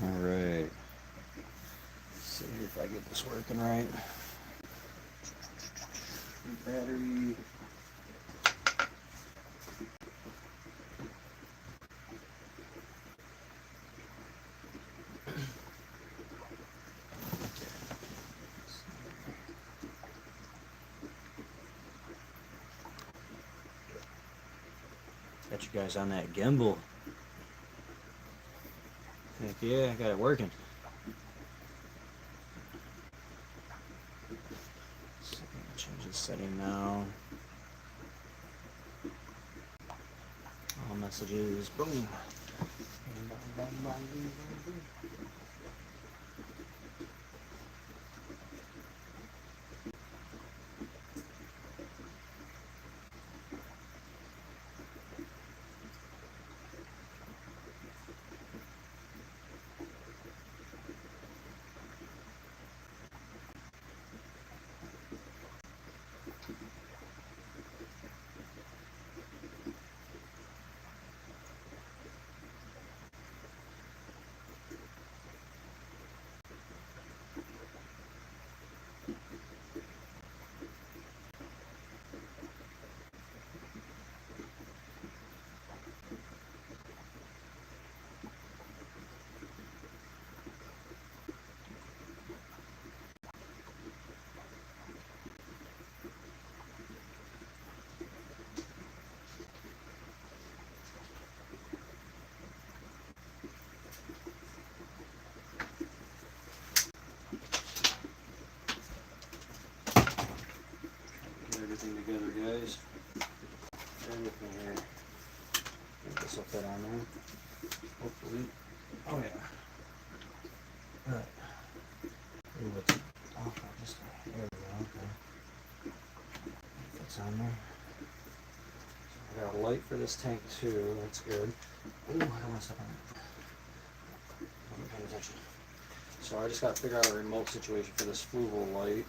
Alright. See if I get this working right. Battery. Got you guys on that gimbal. Heck yeah, I got it working. Change the setting now. All messages. Boom. Everything together, guys. Everything here. Get this will fit on there. Hopefully. Oh yeah. Alright. Ooh, what's off on this way? There we go. Okay. Fits on there. So I got a light for this tank too. That's good. Ooh, I don't want to step on it. I'm paying attention. So I just got to figure out a remote situation for this fluval light.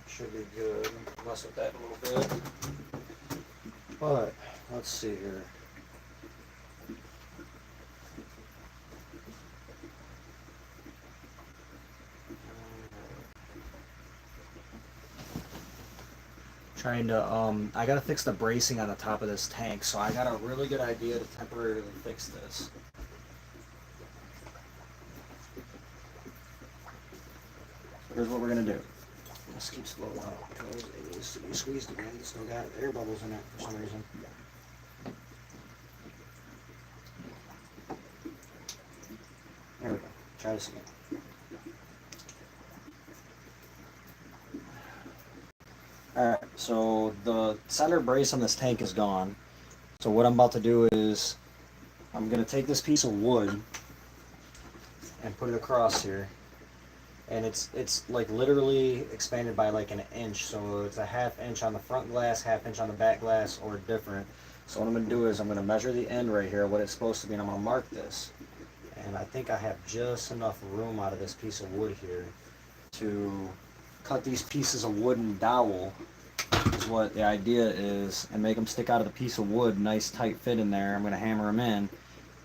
Should be good. Mess with that a little bit. But let's see here. Trying to I gotta fix the bracing on the top of this tank, so I got a really good idea to temporarily fix this. So here's what we're gonna do. This keeps flowing out because it needs to be squeezed again. It's still got air bubbles in it for some reason. There we go. Try this again. Alright, so the center brace on this tank is gone. So what I'm about to do is I'm going to take this piece of wood and put it across here. And it's like literally expanded by like an inch, so it's a ½ inch on the front glass, ½ inch on the back glass, or different. So what I'm going to do is I'm going to measure the end right here, what it's supposed to be, and I'm going to mark this. And I think I have just enough room out of this piece of wood here to cut these pieces of wooden dowel, is what the idea is, and make them stick out of the piece of wood, nice tight fit in there. I'm going to hammer them in,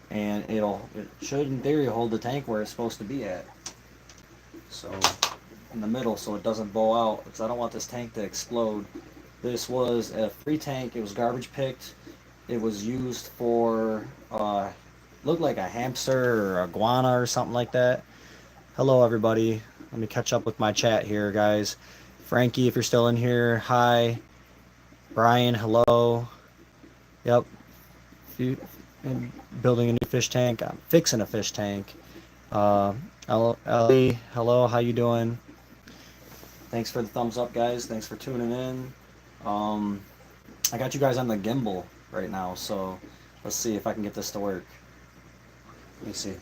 and it should in theory hold the tank where it's supposed to be at. So in the middle, so it doesn't bow out, because I don't want this tank to explode. This was a free tank. It was garbage picked. It was used for looked like a hamster or iguana or something like that. Hello everybody, let me catch up with my chat here, guys. Frankie, if you're still in here, hi. Brian, hello. Yep. And building a new fish tank. I'm fixing a fish tank. Ellie, hello, how you doing? Thanks for the thumbs up, guys. Thanks for tuning in. I got you guys on the gimbal right now, so let's see if I can get this to work. Let me see.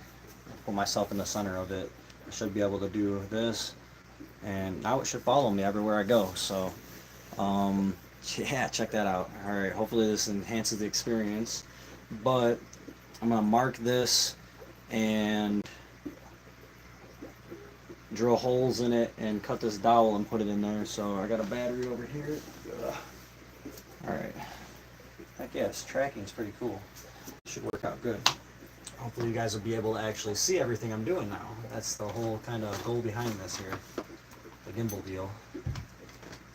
Put myself in the center of it. I should be able to do this, and now it should follow me everywhere I go. So, yeah, check that out. All right, hopefully this enhances the experience. But I'm gonna mark this and drill holes in it and cut this dowel and put it in there. So I got a battery over here. Ugh. All right. Heck yes, tracking is pretty cool. Should work out good. hopefully you guys will be able to actually see everything I'm doing now. That's the whole kind of goal behind this here, the gimbal deal.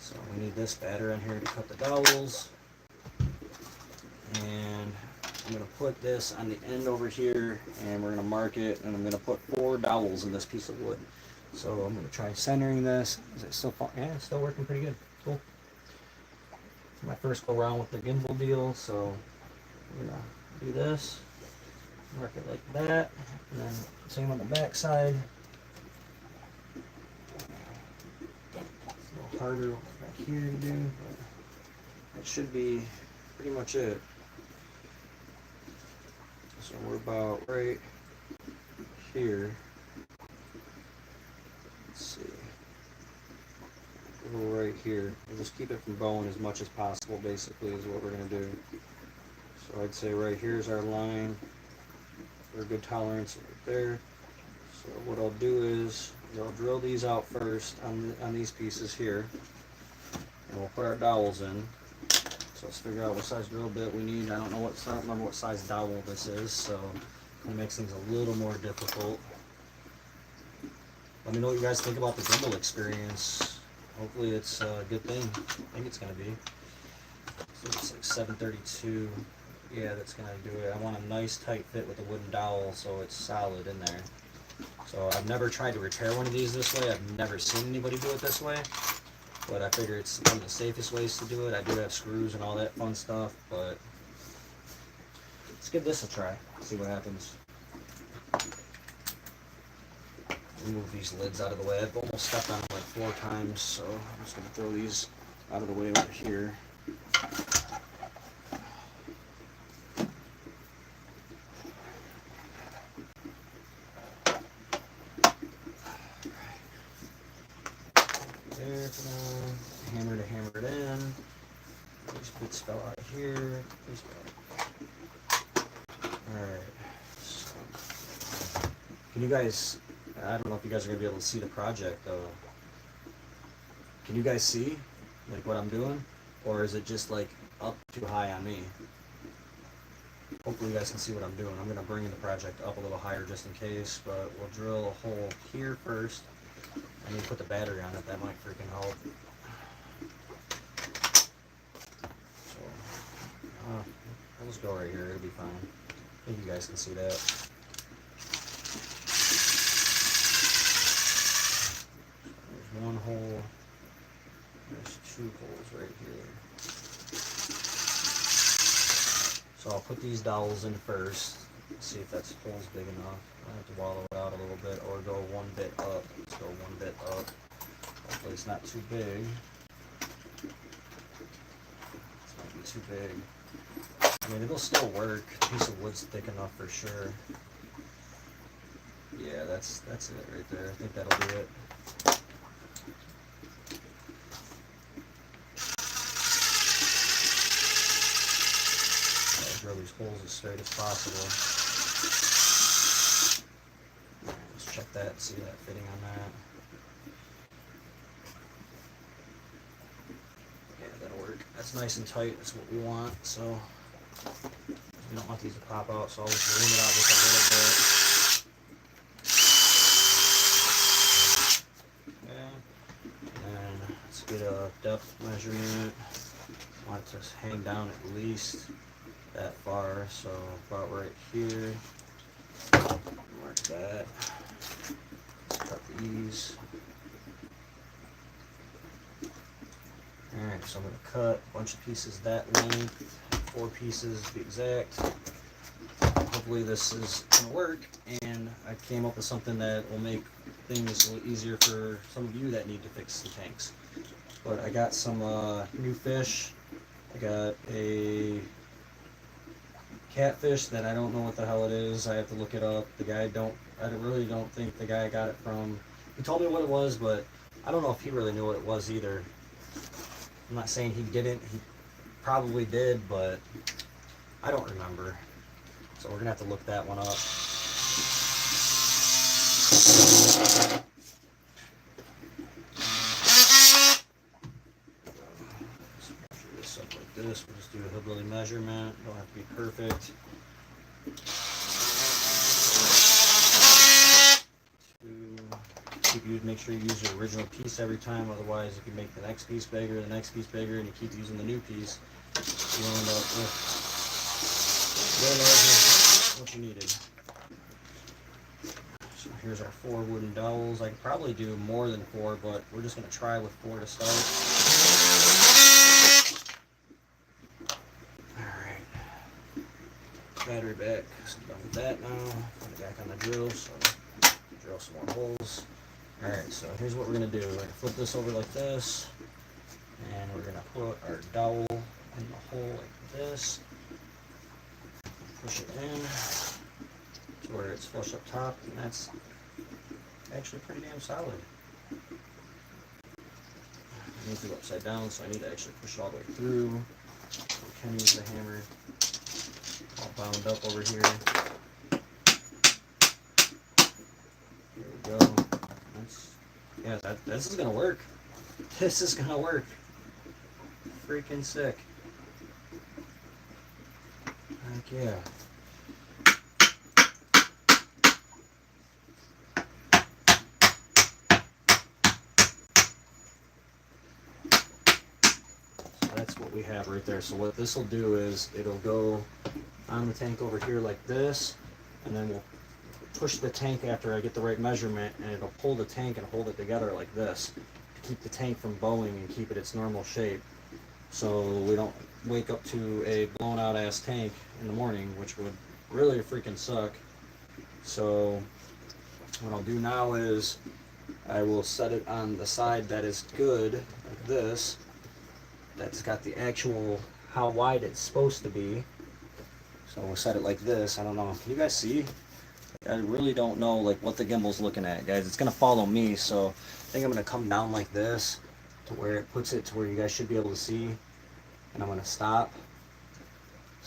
So we need this batter in here to cut the dowels. And I'm going to put this on the end over here, and we're going to mark it, and I'm going to put 4 dowels in this piece of wood. So I'm going to try centering this. Is it still, yeah, it's still working pretty good. Cool. It's my first go around with the gimbal deal, so I'm going to do this, mark it like that, and then same on the back side. It's a little harder back here to do, but that should be pretty much it. So we're about right here. Let's see. We'll go right here. We'll just keep it from bowing as much as possible, basically, is what we're going to do. So I'd say right here is our line for a good tolerance right there. So what I'll do is I'll drill these out first on these pieces here, and we'll put our dowels in. So let's figure out what size drill bit we need. I don't remember what size dowel this is, so it makes things a little more difficult. Let me know what you guys think about the gimbal experience. Hopefully it's a good thing. I think it's going to be. So it's like 732. Yeah, that's going to do it. I want a nice tight fit with the wooden dowel so it's solid in there. So I've never tried to repair one of these this way. I've never seen anybody do it this way. But I figure it's one of the safest ways to do it. I do have screws and all that fun stuff, but let's give this a try. See what happens. Move these lids out of the way. I've almost stepped on them like 4 times, so I'm just going to throw these out of the way over here. There for now. Hammer it in. These bits fell out of here. Alright. So, can you guys, I don't know if you guys are going to be able to see the project though. Can you guys see like what I'm doing? Or is it just like up too high on me? Hopefully you guys can see what I'm doing. I'm going to bring the project up a little higher just in case, but we'll drill a hole here first. I need to put the battery on it, that might freaking help. So, I'll just go right here, it'll be fine. I think you guys can see that. There's one hole, there's 2 holes right here. So I'll put these dowels in first, see if that hole's big enough. I have to wallow it out a little bit or go 1 bit up. Let's go 1 bit up. Hopefully it's not too big. This might be too big. I mean, it'll still work. The piece of wood's thick enough for sure. Yeah, that's it right there. I think that'll do it. I'll drill these holes as straight as possible. Let's check that, see that fitting on that. Yeah, that'll work. That's nice and tight. That's what we want. So we don't want these to pop out, so I'll just room it out just a little bit. Okay. And let's get a depth measurement. I want it to hang down at least that far, so about right here. Mark that. Let's cut these. Alright, so I'm going to cut a bunch of pieces that length, 4 pieces to be exact. Hopefully this is going to work, and I came up with something that will make things a little easier for some of you that need to fix the tanks. But I got some new fish. I got a catfish that I don't know what the hell it is. I have to look it up. I really don't think the guy I got it from, he told me what it was, but I don't know if he really knew what it was either. I'm not saying he didn't, he probably did, but I don't remember. So we're gonna have to look that one up. Measure this up like this. We'll just do a hillbilly measurement. Don't have to be perfect. make sure you use your original piece every time. Otherwise, if you make the next piece bigger, and you keep using the new piece, you end up with more than what you needed. So here's our 4 wooden dowels. I could probably do more than 4, but we're just going to try with 4 to start. Alright. Battery back. So I'm done with that now. Put it back on the drill, so drill some more holes. Alright, so here's what we're going to do. We're going to flip this over like this, and we're going to put our dowel in the hole like this. Push it in to where it's flush up top, and that's actually pretty damn solid. I need to go upside down, so I need to actually push it all the way through. We can use the hammer. All bound up over here. Here we go. This is gonna work. This is gonna work. Freaking sick. Heck yeah. That's what we have right there. So what this will do is it'll go on the tank over here like this, and then we'll push the tank after I get the right measurement, and it'll pull the tank and hold it together like this to keep the tank from bowing and keep it its normal shape, so we don't wake up to a blown out ass tank in the morning, which would really freaking suck. So what I'll do now is I will set it on the side that is good, like this, that's got the actual how wide it's supposed to be. So we'll set it like this. I don't know, can you guys see? I really don't know like what the gimbal's looking at, guys. It's gonna follow me, so I think I'm gonna come down like this to where it puts it to where you guys should be able to see, and I'm gonna stop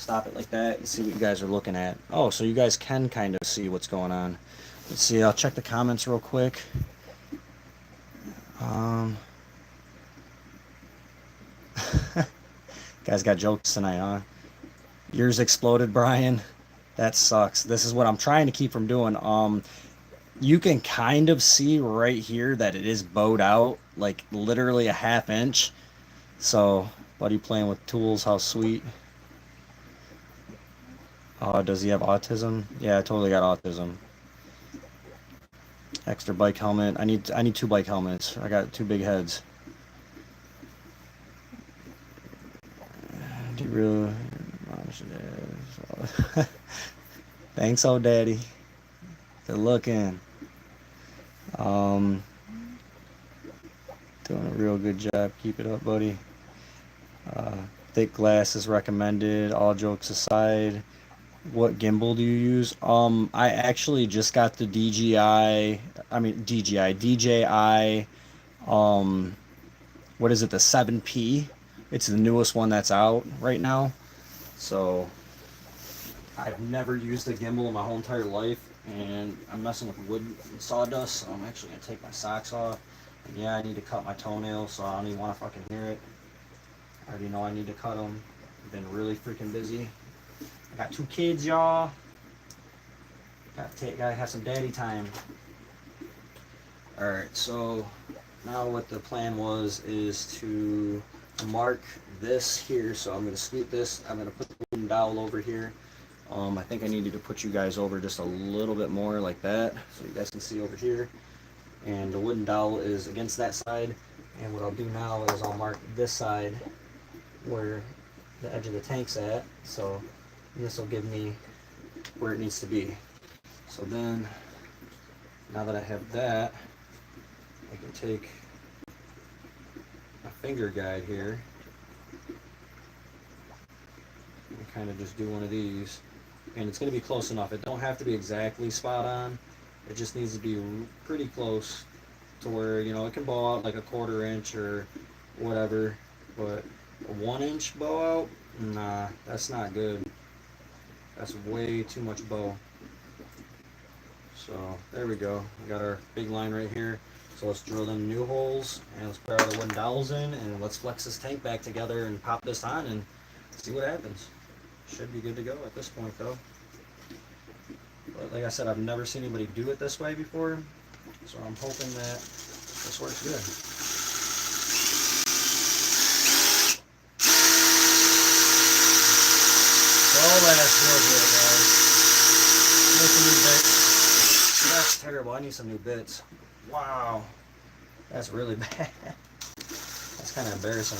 it like that and see what you guys are looking at. Oh, so you guys can kind of see what's going on. Let's see, I'll check the comments real quick. Guys got jokes tonight, huh? Yours exploded, Brian. That sucks. This is what I'm trying to keep from doing. You can kind of see right here that it is bowed out, like literally a ½ inch. So, buddy playing with tools, how sweet. Does he have autism? Yeah, I totally got autism. Extra bike helmet. I need 2 bike helmets. I got 2 big heads. Do you really? Thanks, old daddy. Good looking. Doing a real good job. Keep it up, buddy. Thick glass is recommended. All jokes aside, what gimbal do you use? I actually just got the DJI. What is it? The 7P. It's the newest one that's out right now. So I've never used a gimbal in my whole entire life, and I'm messing with wood and sawdust, so I'm actually gonna take my socks off. And yeah, I need to cut my toenails, so I don't even want to fucking hear it. I already know I need to cut them. I've been really freaking busy. I got 2 kids, y'all. Gotta have some daddy time. Alright, so now what the plan is to mark this here. So I'm gonna scoot this. I'm gonna put the wooden dowel over here. I think I needed to put you guys over just a little bit more like that, so you guys can see over here. And the wooden dowel is against that side. And what I'll do now is I'll mark this side where the edge of the tank's at. So this will give me where it needs to be. So then, now that I have that, I can take my finger guide here and kind of just do one of these. And it's going to be close enough. It don't have to be exactly spot on. It just needs to be pretty close to where, you know, it can bow out like a 1/4 inch or whatever. But a 1 inch bow out, nah, that's not good. That's way too much bow. So there we go. We got our big line right here. So let's drill them new holes, and let's put our wooden dowels in, and let's flex this tank back together and pop this on and see what happens. Should be good to go at this point though. But like I said, I've never seen anybody do it this way before. So I'm hoping that this works good. All that's real good, guys. Need some new bits. That's terrible. I need some new bits. Wow. That's really bad. That's kind of embarrassing.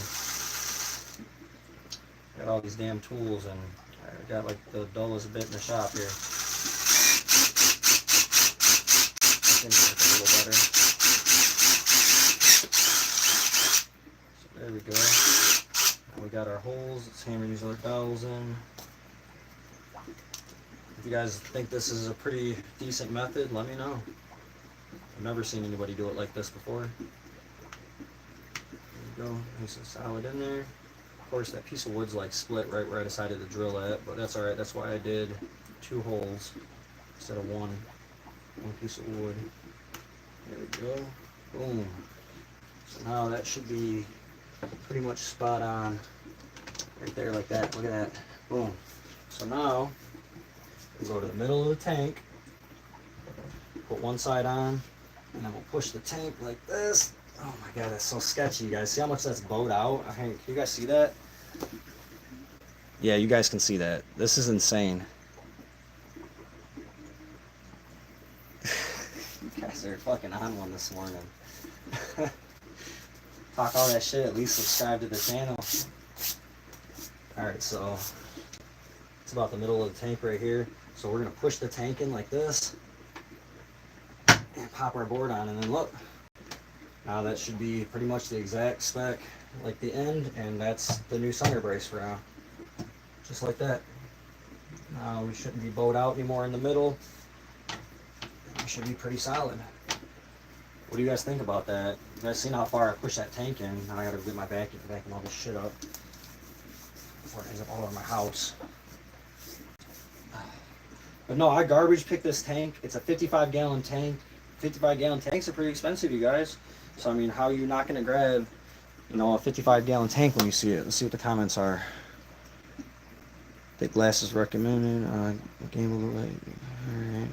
Got all these damn tools and I got like the dullest bit in the shop here. I think it's a little better. So there we go. And we got our holes. Let's hammer these other dowels in. If you guys think this is a pretty decent method, let me know. I've never seen anybody do it like this before. There we go. Nice and solid in there. Of course, that piece of wood's like split right where I decided to drill at, but that's alright. That's why I did 2 holes instead of one piece of wood. There we go. Boom. So now that should be pretty much spot on right there like that. Look at that. Boom. So now we'll go to the middle of the tank, put one side on, and then we'll push the tank like this. Oh my god, that's so sketchy, you guys. See how much that's bowed out? Okay, can you guys see that? Yeah, you guys can see that. This is insane. You guys are fucking on one this morning. Talk all that shit, at least subscribe to the channel. Alright, so it's about the middle of the tank right here. So we're gonna push the tank in like this and pop our board on, and then look. Now that should be pretty much the exact spec like the end, and that's the new center brace for now. Just like that. Now we shouldn't be bowed out anymore in the middle. We should be pretty solid. What do you guys think about that? You guys seen how far I pushed that tank in? Now I gotta get my vacuum all this shit up before it ends up all over my house. But no, I garbage picked this tank. It's a 55-gallon tank. 55-gallon tanks are pretty expensive, you guys. So I mean, how are you not gonna grab, you know, a 55-gallon tank when you see it? Let's see what the comments are. Thick glass is recommended. Game light. All right.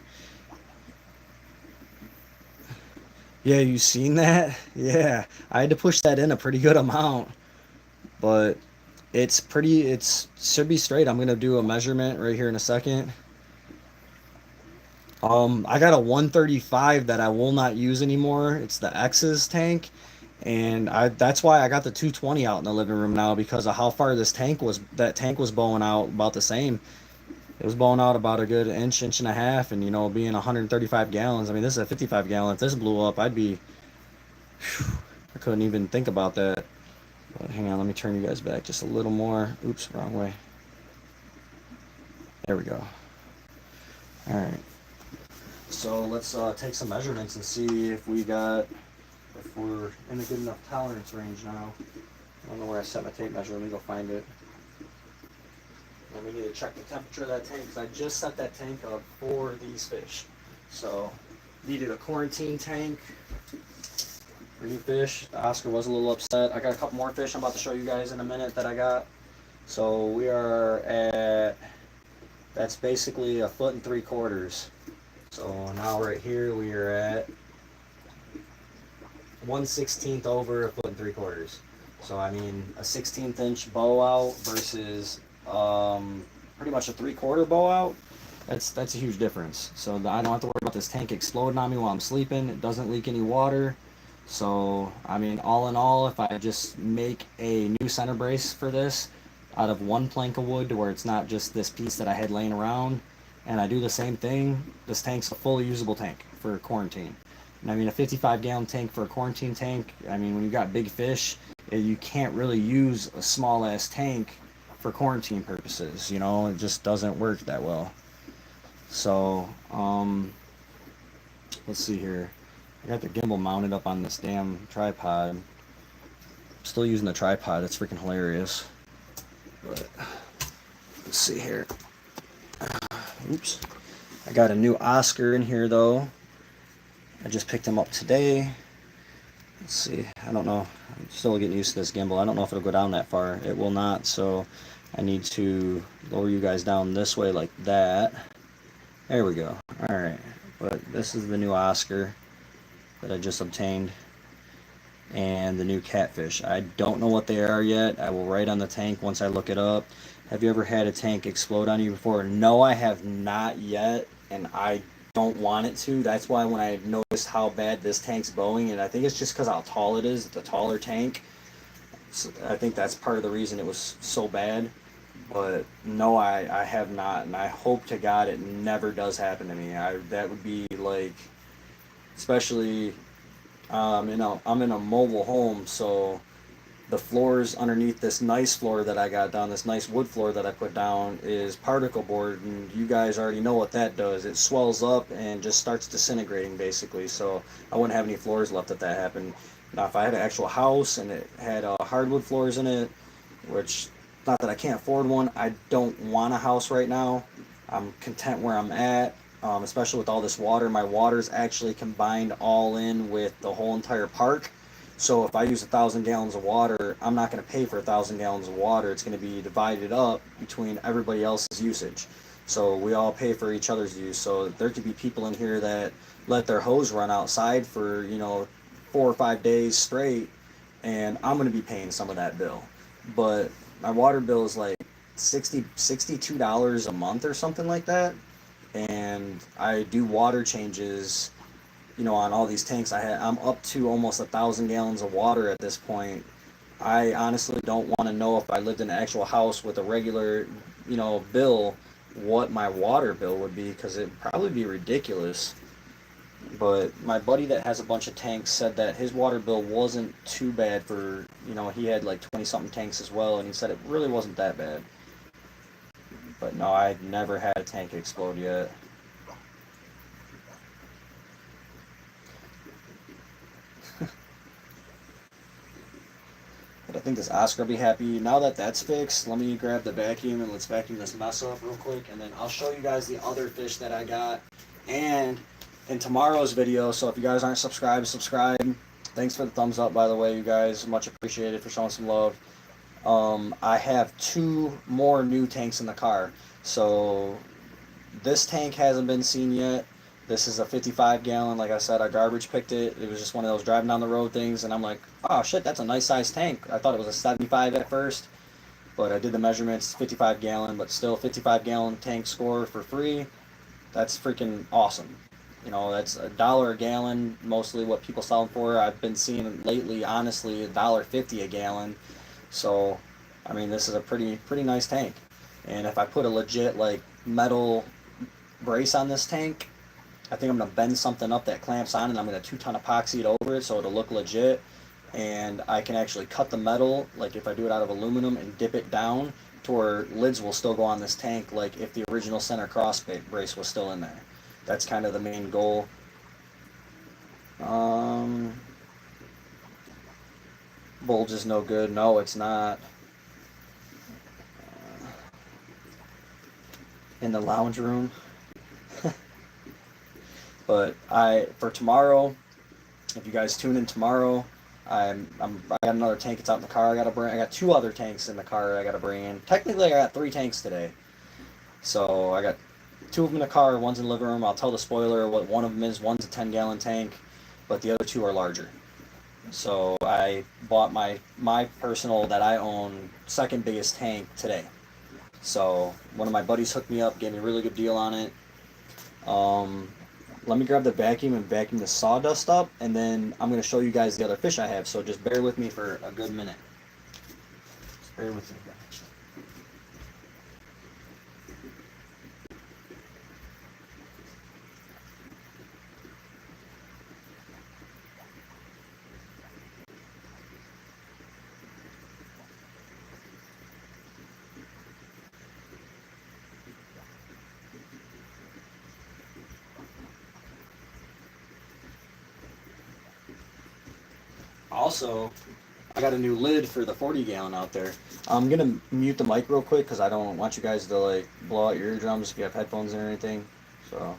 Yeah, you seen that? Yeah, I had to push that in a pretty good amount, but it should be straight. I'm gonna do a measurement right here in a second. I got a 135 that I will not use anymore. It's the X's tank, and that's why I got the 220 out in the living room now, because of how far this tank was. That tank was bowing out about the same. It was blowing out about a good inch and a half, and you know, being 135 gallons, I mean, this is a 55 gallon. If this blew up, I'd be, I couldn't even think about that. But hang on, let me turn you guys back just a little more. Oops, wrong way. There we go. All right. So let's take some measurements and see if we're in a good enough tolerance range now. I don't know where I set my tape measure. Let me go find it. And we need to check the temperature of that tank, because I just set that tank up for these fish. So needed a quarantine tank for new fish. Oscar was a little upset. I got a couple more fish I'm about to show you guys in a minute that I got. So we are at, that's basically 1 3/4 feet. So now right here we are at 1/16 over 1 3/4 feet. So I mean, a 1/16 inch bow out versus pretty much a 3/4 bow out. That's a huge difference. So I don't have to worry about this tank exploding on me while I'm sleeping. It doesn't leak any water. So I mean, all in all, if I just make a new center brace for this out of 1 plank of wood, to where it's not just this piece that I had laying around, and I do the same thing, this tank's a fully usable tank for quarantine. And I mean, a 55-gallon tank for a quarantine tank, I mean, when you got big fish, you can't really use a small ass tank for quarantine purposes, you know. It just doesn't work that well. So let's see here. I got the gimbal mounted up on this damn tripod. I'm still using the tripod. It's freaking hilarious. But let's see here. Oops. I got a new Oscar in here though. I just picked him up today. Let's see. I don't know. I'm still getting used to this gimbal. I don't know if it'll go down that far. It will not. So I need to lower you guys down this way like that. There we go. Alright. But this is the new Oscar. that I just obtained, and the new catfish. I don't know what they are yet. I will write on the tank once I look it up. Have you ever had a tank explode on you before? No, I have not yet, and I don't want it to. That's why when I noticed how bad this tank's bowing, and I think it's just because how tall it is, it's a taller tank. So I think that's part of the reason it was so bad. But no, I have not, and I hope to God it never does happen to me. That would be like, especially, I'm in a mobile home, so the floors underneath this nice floor that I got down, this nice wood floor that I put down, is particle board, and you guys already know what that does. It swells up and just starts disintegrating basically. So I wouldn't have any floors left if that happened. Now, if I had an actual house and it had hardwood floors in it, which not that I can't afford one, I don't want a house right now. I'm content where I'm at. Especially with all this water. My water's actually combined all in with the whole entire park. So if I use 1,000 gallons of water, I'm not going to pay for 1,000 gallons of water. It's going to be divided up between everybody else's usage. So we all pay for each other's use. So there could be people in here that let their hose run outside for 4 or 5 days straight, and I'm going to be paying some of that bill. But my water bill is like $62 a month or something like that, and I do water changes, on all these tanks. I'm up to almost 1,000 gallons of water at this point. I honestly don't want to know if I lived in an actual house with a regular, bill, what my water bill would be, because it'd probably be ridiculous. But my buddy that has a bunch of tanks said that his water bill wasn't too bad for, he had like 20 something tanks as well, and he said it really wasn't that bad. But no, I've never had a tank explode yet. But I think this Oscar will be happy. Now that that's fixed, let me grab the vacuum and let's vacuum this mess up real quick, and then I'll show you guys the other fish that I got. And in tomorrow's video, so if you guys aren't subscribed, subscribe. Thanks for the thumbs up, by the way, you guys. Much appreciated for showing some love. I have 2 more new tanks in the car. So this tank hasn't been seen yet. This is a 55 gallon. Like I said, I garbage picked it. It was just one of those driving down the road things, and I'm like, oh shit, that's a nice sized tank. I thought it was a 75 at first, but I did the measurements, 55 gallon, but still 55 gallon tank score for free. That's freaking awesome. That's $1 a gallon, mostly what people sell them for. I've been seeing lately, honestly, $1.50 a gallon. So, I mean, this is a pretty nice tank. And if I put a legit like metal brace on this tank, I think I'm going to bend something up that clamps on, and I'm going to 2-ton epoxy it over it so it'll look legit. And I can actually cut the metal, like if I do it out of aluminum, and dip it down to where lids will still go on this tank, like if the original center cross brace was still in there. That's kind of the main goal. Um, Bulge is no good. No, it's not. In the lounge room. But for tomorrow, if you guys tune in tomorrow, I got another tank. It's out in the car. I got 2 other tanks in the car. I gotta bring in. Technically, I got 3 tanks today. So I got 2 of them in the car. One's in the living room. I'll tell the spoiler what one of them is. One's a 10-gallon tank, but the other 2 are larger. So I bought my personal that I own second biggest tank today. So one of my buddies hooked me up, gave me a really good deal on it. Um, Let me grab the vacuum and vacuum the sawdust up, and then I'm going to show you guys the other fish I have. So just bear with me for a good minute. Just bear with me. Also, I got a new lid for the 40-gallon out there. I'm gonna mute the mic real quick because I don't want you guys to like blow out your eardrums if you have headphones or anything. So.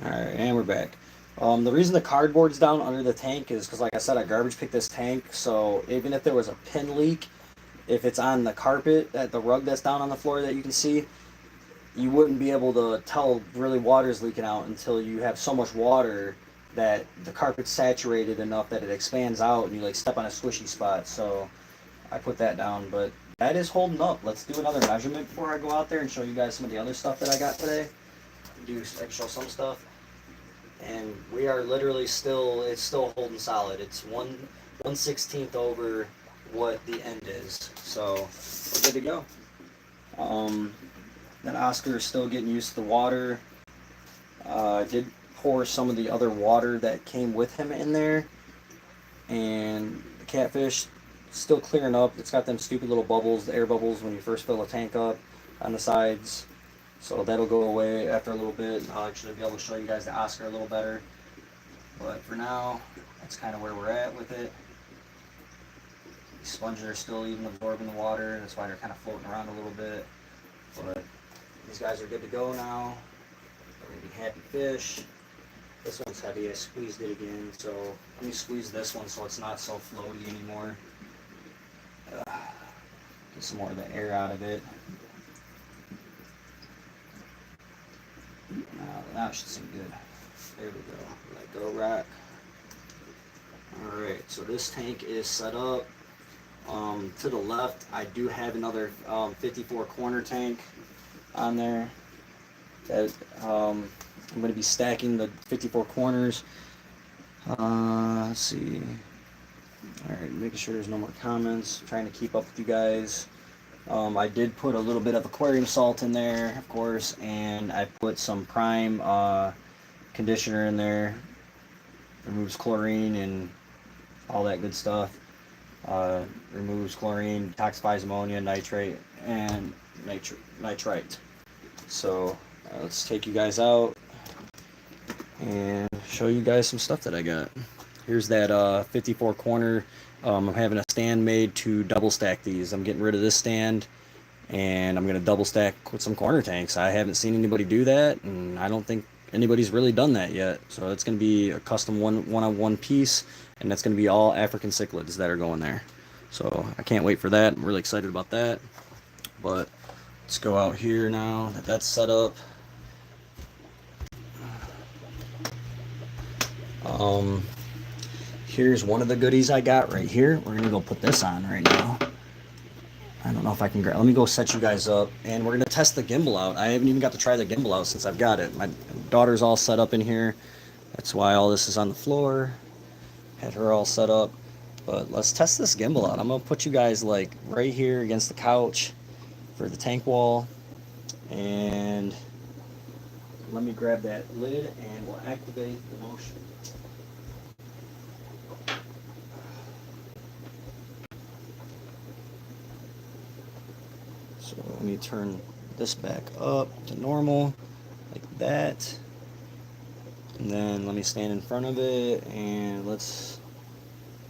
Alright, and we're back. The reason the cardboard's down under the tank is because, like I said, I garbage picked this tank, so even if there was a pin leak, if it's on the carpet, at the rug that's down on the floor that you can see, you wouldn't be able to tell really water's leaking out until you have so much water that the carpet's saturated enough that it expands out and you like step on a squishy spot. So I put that down, but that is holding up. Let's do another measurement before I go out there and show you guys some of the other stuff that I got today. Show some stuff, and we are literally still, it's still holding solid. It's 1/16 over what the end is, so we're good to go. Then Oscar is still getting used to the water. I did pour some of the other water that came with him in there, and the catfish still clearing up. It's got them stupid little bubbles, the air bubbles when you first fill a tank up on the sides. So that'll go away after a little bit. I'll actually be able to show you guys the Oscar a little better. But for now, that's kind of where we're at with it. These sponges are still even absorbing the water. That's why they're kind of floating around a little bit. But these guys are good to go now. They're going to be happy fish. This one's heavy. I squeezed it again. So let me squeeze this one so it's not so floaty anymore. Get some more of the air out of it. Now it should seem good. There we go. Let go rack. Alright, so this tank is set up. To the left, I do have another 54 corner tank on there. That I'm going to be stacking the 54 corners. Let's see. Alright, making sure there's no more comments. Trying to keep up with you guys. I did put a little bit of aquarium salt in there, of course, and I put some prime conditioner in there. Removes chlorine and all that good stuff. Removes chlorine, detoxifies ammonia, nitrate, and nitrite. So let's take you guys out and show you guys some stuff that I got. Here's that 54 corner. I'm having a stand made to double stack these. I'm getting rid of this stand and I'm going to double stack with some corner tanks. I haven't seen anybody do that, and I don't think anybody's really done that yet. So it's going to be a custom one-on-one piece, and that's going to be all African cichlids that are going there. So I can't wait for that. I'm really excited about that. But let's go out here now that that's set up. Here's one of the goodies I got right here. We're gonna go put this on right now. I don't know if I can grab. Let me go set you guys up, and we're gonna test the gimbal out. I haven't even got to try the gimbal out since I've got it. My daughter's all set up in here. That's why all this is on the floor. Had her all set up. But let's test this gimbal out. I'm gonna put you guys like right here against the couch for the tank wall, and let me grab that lid and we'll activate the motion. So let me turn this back up to normal, like that. And then let me stand in front of it and let's,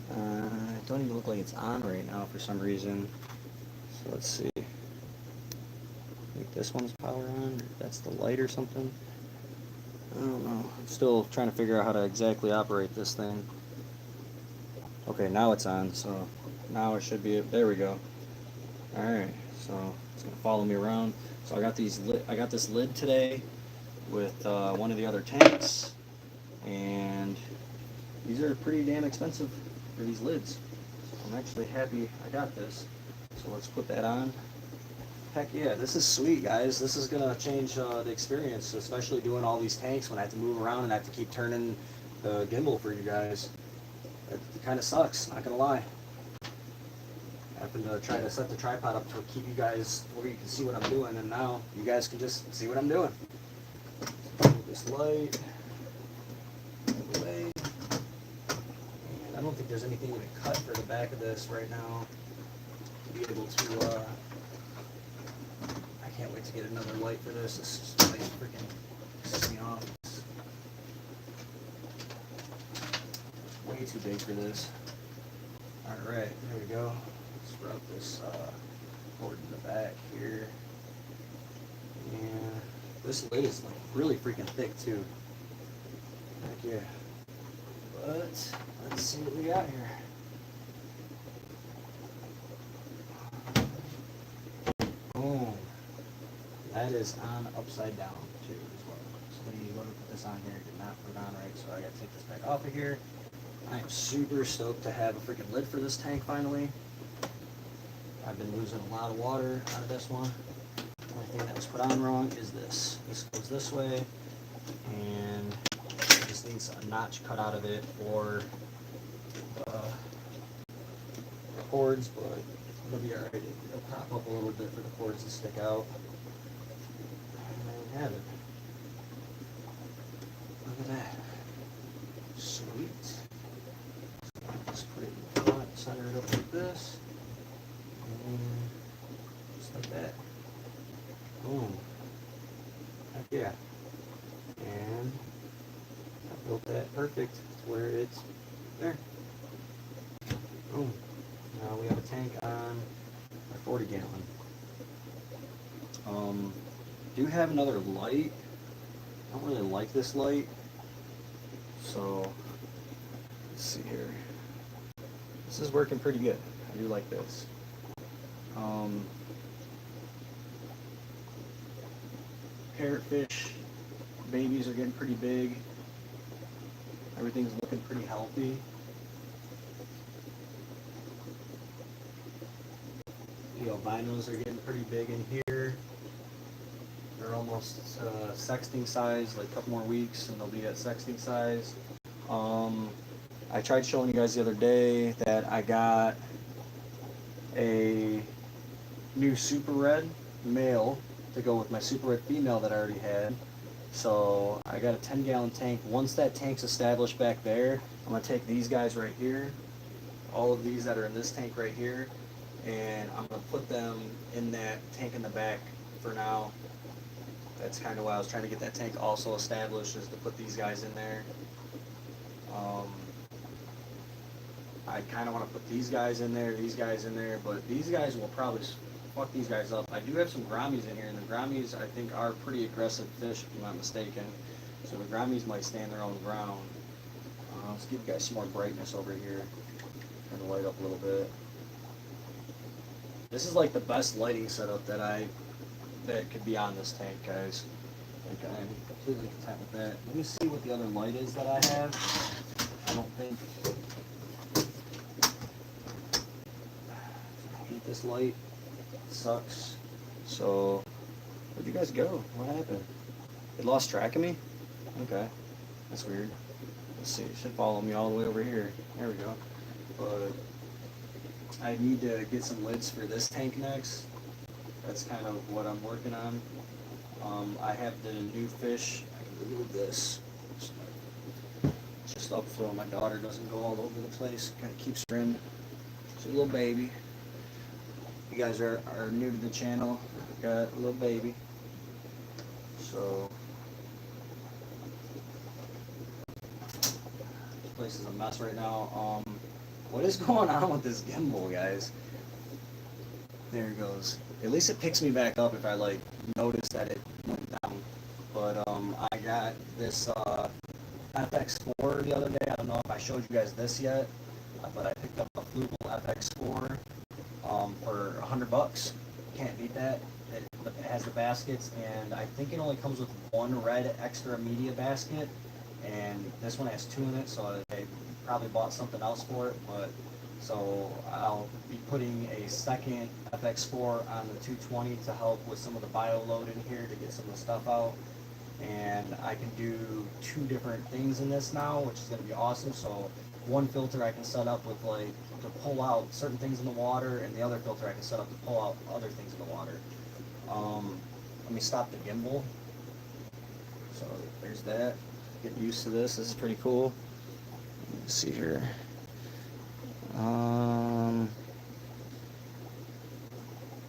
it don't even look like it's on right now for some reason. So let's see. I think this one's power on, that's the light or something. I don't know. I'm still trying to figure out how to exactly operate this thing. Okay, now it's on, so now it should be, there we go. Alright, so it's gonna follow me around. So I got this lid today with one of the other tanks, and these are pretty damn expensive for these lids. So I'm actually happy I got this. So let's put that on. Heck yeah, this is sweet, guys. This is gonna change the experience, especially doing all these tanks when I have to move around and I have to keep turning the gimbal for you guys. It kind of sucks, not gonna lie. I happened to try to set the tripod up to keep you guys where you can see what I'm doing, and now you guys can just see what I'm doing. Move this light away. And I don't think there's anything even cut for the back of this right now to be able to. I can't wait to get another light for this. This light freaking pisses me off. It's way too big for this. Alright, there we go. Let's rub this cord in the back here. And this lid is like really freaking thick too. yeah. But let's see what we got here. Boom. That is on upside down too as well. So let me put this on here. Did not put it on right, so I gotta take this back off of here. I am super stoked to have a freaking lid for this tank finally. I've been losing a lot of water out of this one. The only thing that was put on wrong is this. This goes this way, and it just needs a notch cut out of it for the cords, but it'll be alright. It'll pop up a little bit for the cords to stick out. And there we have it. Look at that. Sweet. Just put it in the front, center it up like this. And just like that. Boom. Heck yeah. And I built that perfect where it's there. Boom. Now we have a tank on our 40 gallon. Do have another light. I don't really like this light. So let's see here. This is working pretty good. I do like this. Parrotfish babies are getting pretty big. Everything's looking pretty healthy. The albinos are getting pretty big in here. They're almost sexting size, like a couple more weeks and they'll be at sexting size. I tried showing you guys the other day that I got a new super red male to go with my super red female that I already had. So I got a 10-gallon tank. Once that tank's established back there, I'm going to take these guys right here, all of these that are in this tank right here, and I'm going to put them in that tank in the back for now. That's kind of why I was trying to get that tank also established, is to put these guys in there. I kind of want to put these guys in there, but these guys will probably fuck these guys up. I do have some grammies in here, and the grammies I think are pretty aggressive fish, if I'm not mistaken. So the grammies might stand their own ground. Let's give you guys some more brightness over here. Turn the light up a little bit. This is like the best lighting setup that could be on this tank, guys. Like, I'm completely content with that. Let me see what the other light is that I have. I don't think. I hate this light. It sucks. So, where'd you guys go? What happened? It lost track of me? Okay. That's weird. Let's see. It should follow me all the way over here. There we go. But I need to get some lids for this tank next. That's kind of what I'm working on. I have the new fish. I can remove this. Just up so my daughter doesn't go all over the place. Kind of keeps her in. She's a little baby. You guys are new to the channel. Got a little baby. So this place is a mess right now. What is going on with this gimbal, guys? There it goes. At least it picks me back up if I like notice that it went down. But I got this FX4 the other day. I don't know if I showed you guys this yet, but I picked up a Fluval FX4 for $100. Can't beat that. It has the baskets, and I think it only comes with one red extra media basket, and this one has two in it, so I probably bought something else for it. But so I'll be putting a second FX4 on the 220 to help with some of the bio load in here to get some of the stuff out. And I can do two different things in this now, which is going to be awesome. So one filter I can set up with like to pull out certain things in the water, and the other filter I can set up to pull out other things in the water. Let me stop the gimbal. So there's that. Get used to this. This is pretty cool. Let's see here.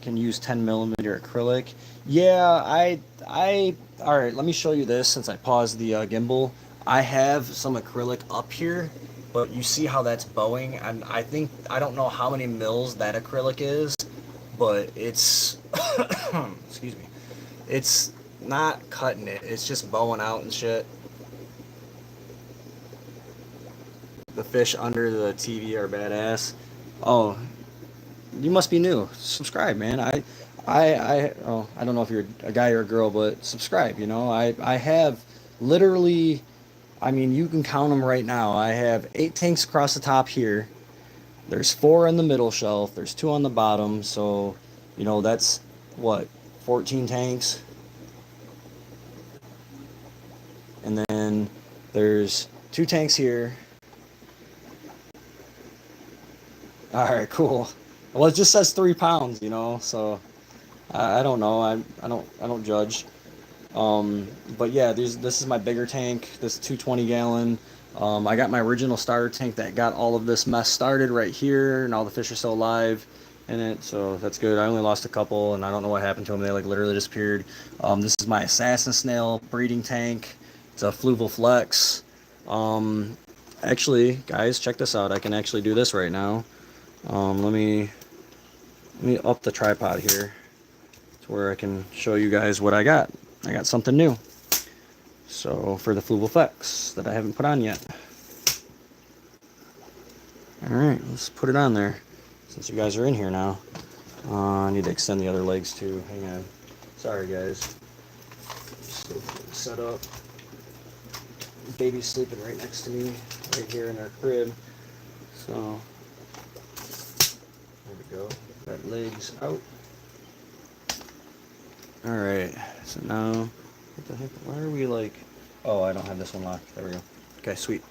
Can use 10mm acrylic. Yeah, all right, let me show you this since I paused the gimbal. I have some acrylic up here, but you see how that's bowing, and I don't know how many mils that acrylic is, but it's excuse me, it's not cutting it, it's just bowing out and shit. The fish under the TV are badass. Oh, you must be new. Subscribe, man. I don't know if you're a guy or a girl, but subscribe. You know, I have literally, I mean, you can count them right now. I have 8 tanks across the top here. There's 4 in the middle shelf. There's 2 on the bottom. So, you know, that's what, 14 tanks. And then there's 2 tanks here. All right, cool. Well, it just says 3 pounds, you know, so I don't know. I don't judge. But yeah, this is my bigger tank. This 220 gallon. I got my original starter tank that got all of this mess started right here, and all the fish are still alive in it, so that's good. I only lost a couple, and I don't know what happened to them. They like literally disappeared. This is my assassin snail breeding tank. It's a fluval flex. Actually, guys, check this out. I can actually do this right now. Let me up the tripod here to where I can show you guys what I got. I got something new. So for the fluval flex that I haven't put on yet. All right, let's put it on there. Since you guys are in here now, I need to extend the other legs too. Hang on. Sorry, guys. Still set up. Baby's sleeping right next to me, right here in our crib. So there we go. Got legs out. All right. So now, what the heck? Why are we like? Oh, I don't have this one locked. There we go. Okay, sweet.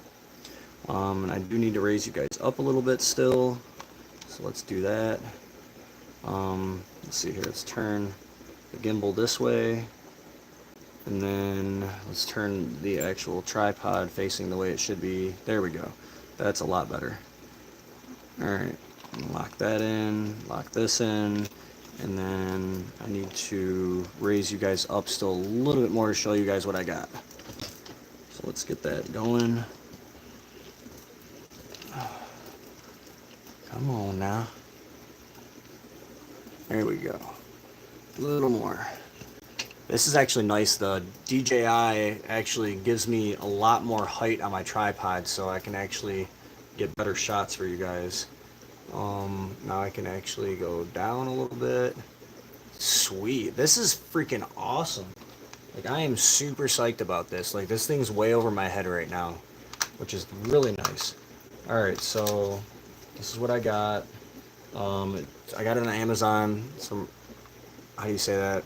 And I do need to raise you guys up a little bit still. So let's do that. Let's see here. Let's turn the gimbal this way. And then let's turn the actual tripod facing the way it should be. There we go. That's a lot better. Alright. Lock that in. Lock this in. And then I need to raise you guys up still a little bit more to show you guys what I got. So let's get that going. Come on now. There we go. A little more. This is actually nice. The DJI actually gives me a lot more height on my tripod, so I can actually get better shots for you guys. Now I can actually go down a little bit. Sweet. This is freaking awesome. Like, I am super psyched about this. Like, this thing's way over my head right now, which is really nice. Alright, so this is what I got. I got it on Amazon. Some, how do you say that?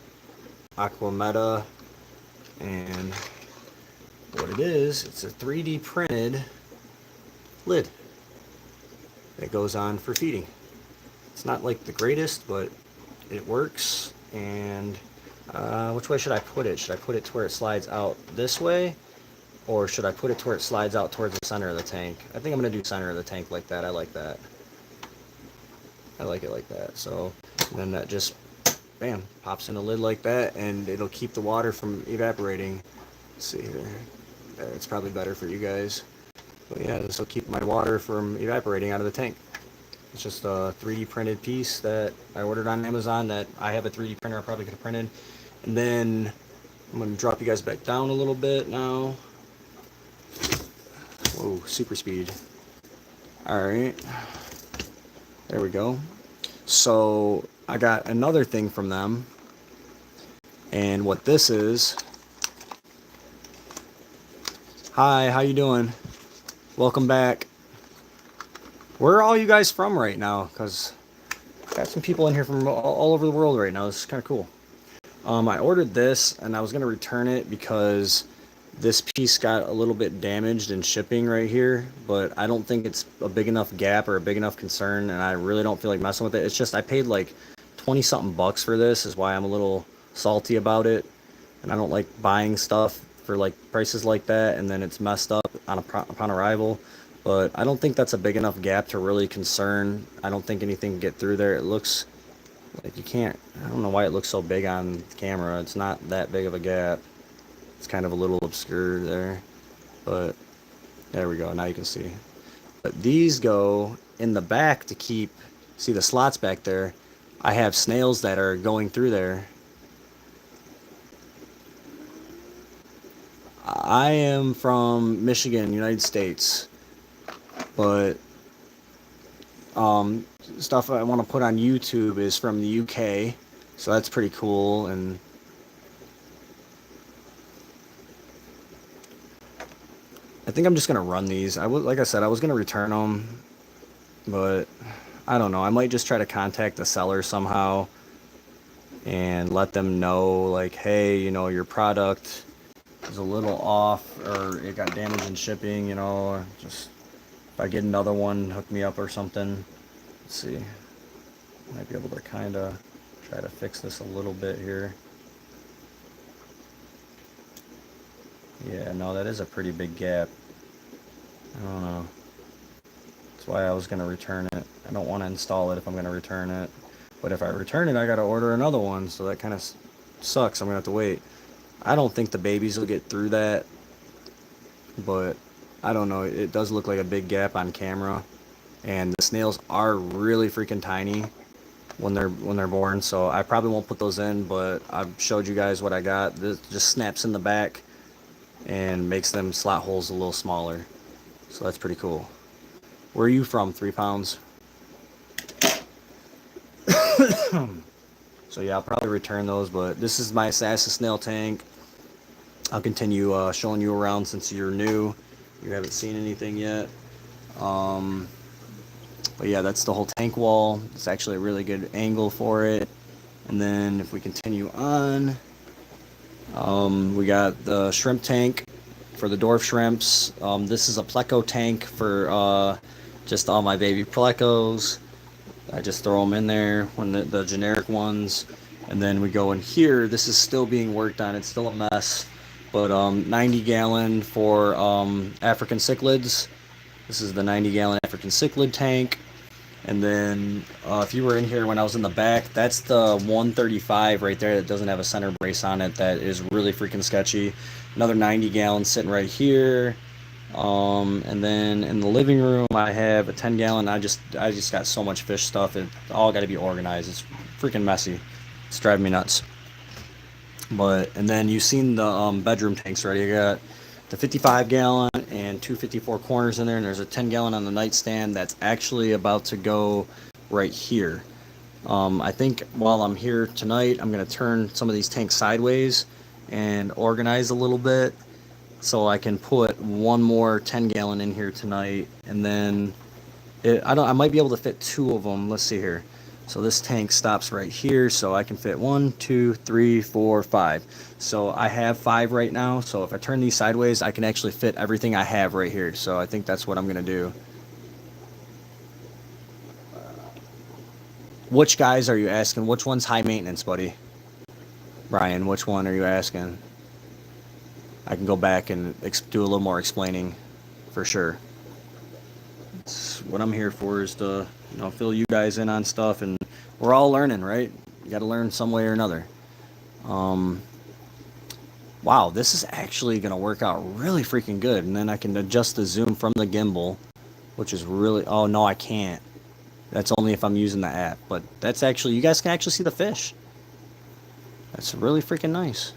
Aquameta. And what it is, it's a 3D printed lid that goes on for feeding. It's not like the greatest, but it works. And which way should I put it? Should I put it to where it slides out this way, or should I put it to where it slides out towards the center of the tank? I think I'm going to do center of the tank like that. I like that. I like it like that. So then that just, bam, pops in a lid like that, and it'll keep the water from evaporating. Let's see here. It's probably better for you guys. But yeah, this will keep my water from evaporating out of the tank. It's just a 3D printed piece that I ordered on Amazon that I have a 3D printer I probably could have printed. And then I'm going to drop you guys back down a little bit now. Whoa, super speed. Alright. There we go. So I got another thing from them. And what this is... Hi, how you doing? Welcome back. Where are all you guys from right now? Because I got some people in here from all over the world right now. This is kind of cool. I ordered this, and I was going to return it because this piece got a little bit damaged in shipping right here, but I don't think it's a big enough gap or a big enough concern, and I really don't feel like messing with it. It's just I paid like 20-something bucks for this, is why I'm a little salty about it, and I don't like buying stuff for like prices like that, and then it's messed up upon arrival. But I don't think that's a big enough gap to really concern. I don't think anything can get through there. It looks like you can't, I don't know why it looks so big on camera. It's not that big of a gap. It's kind of a little obscure there, but there we go. Now you can see. But these go in the back to keep, see the slots back there. I have snails that are going through there. I am from Michigan, United States. But stuff I want to put on YouTube is from the UK, so that's pretty cool. And I think I'm just gonna run these. Like I said, I was gonna return them, but I don't know. I might just try to contact the seller somehow and let them know, like, hey, you know, your product is a little off, or it got damaged in shipping. You know, just if I get another one, hook me up or something. Let's see. Might be able to kind of try to fix this a little bit here. Yeah, no, that is a pretty big gap. I don't know. That's why I was going to return it. I don't want to install it if I'm going to return it. But if I return it, I got to order another one, so that kind of sucks. I'm going to have to wait. I don't think the babies will get through that, but I don't know. It does look like a big gap on camera, and the snails are really freaking tiny when they're born, so I probably won't put those in, but I've showed you guys what I got. This just snaps in the back and makes them slot holes a little smaller, so that's pretty cool. Where are you from, 3 pounds? So yeah, I'll probably return those, but this is my assassin snail tank. I'll continue showing you around since you're new. You haven't seen anything yet. But yeah, that's the whole tank wall. It's actually a really good angle for it. And then if we continue on, we got the shrimp tank for the dwarf shrimps. This is a pleco tank for just all my baby plecos. I just throw them in there when the generic ones. And then we go in here. This is still being worked on. It's still a mess. But 90 gallon for African cichlids. This is the 90 gallon African cichlid tank. And then if you were in here when I was in the back, that's the 135 right there that doesn't have a center brace on it. That is really freaking sketchy. Another 90 gallon sitting right here. And then in the living room, I have a 10 gallon. I just got so much fish stuff. It all got to be organized. It's freaking messy. It's driving me nuts. And then you've seen the bedroom tanks already. I got the 55 gallon and 254 corners in there, and there's a 10 gallon on the nightstand that's actually about to go right here. I think while I'm here tonight, I'm going to turn some of these tanks sideways and organize a little bit so I can put one more 10 gallon in here tonight, and then I might be able to fit 2 of them. Let's see here. So this tank stops right here, so I can fit 1, 2, 3, 4, 5. So I have 5 right now, so if I turn these sideways, I can actually fit everything I have right here. So I think that's what I'm going to do. Which guys are you asking? Which one's high maintenance, buddy? Brian, which one are you asking? I can go back and do a little more explaining for sure. What I'm here for is to, you know, fill you guys in on stuff, and we're all learning, right? You got to learn some way or another. Wow, this is actually going to work out really freaking good. And then I can adjust the zoom from the gimbal, which is really, oh no, I can't. That's only if I'm using the app, but that's actually, you guys can actually see the fish. That's really freaking nice.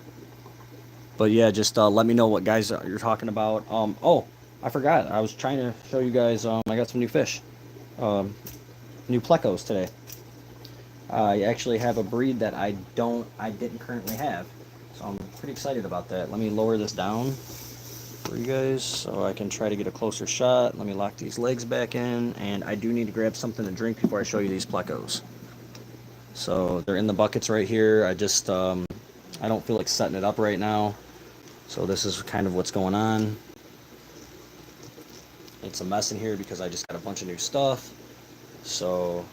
But yeah, just let me know what guys you're talking about. Oh, I forgot. I was trying to show you guys. I got some new fish, new plecos today. I actually have a breed that I didn't currently have, so I'm pretty excited about that. Let me lower this down for you guys so I can try to get a closer shot. Let me lock these legs back in, and I do need to grab something to drink before I show you these plecos. So they're in the buckets right here. I just I don't feel like setting it up right now. So this is kind of what's going on. It's a mess in here because I just got a bunch of new stuff. So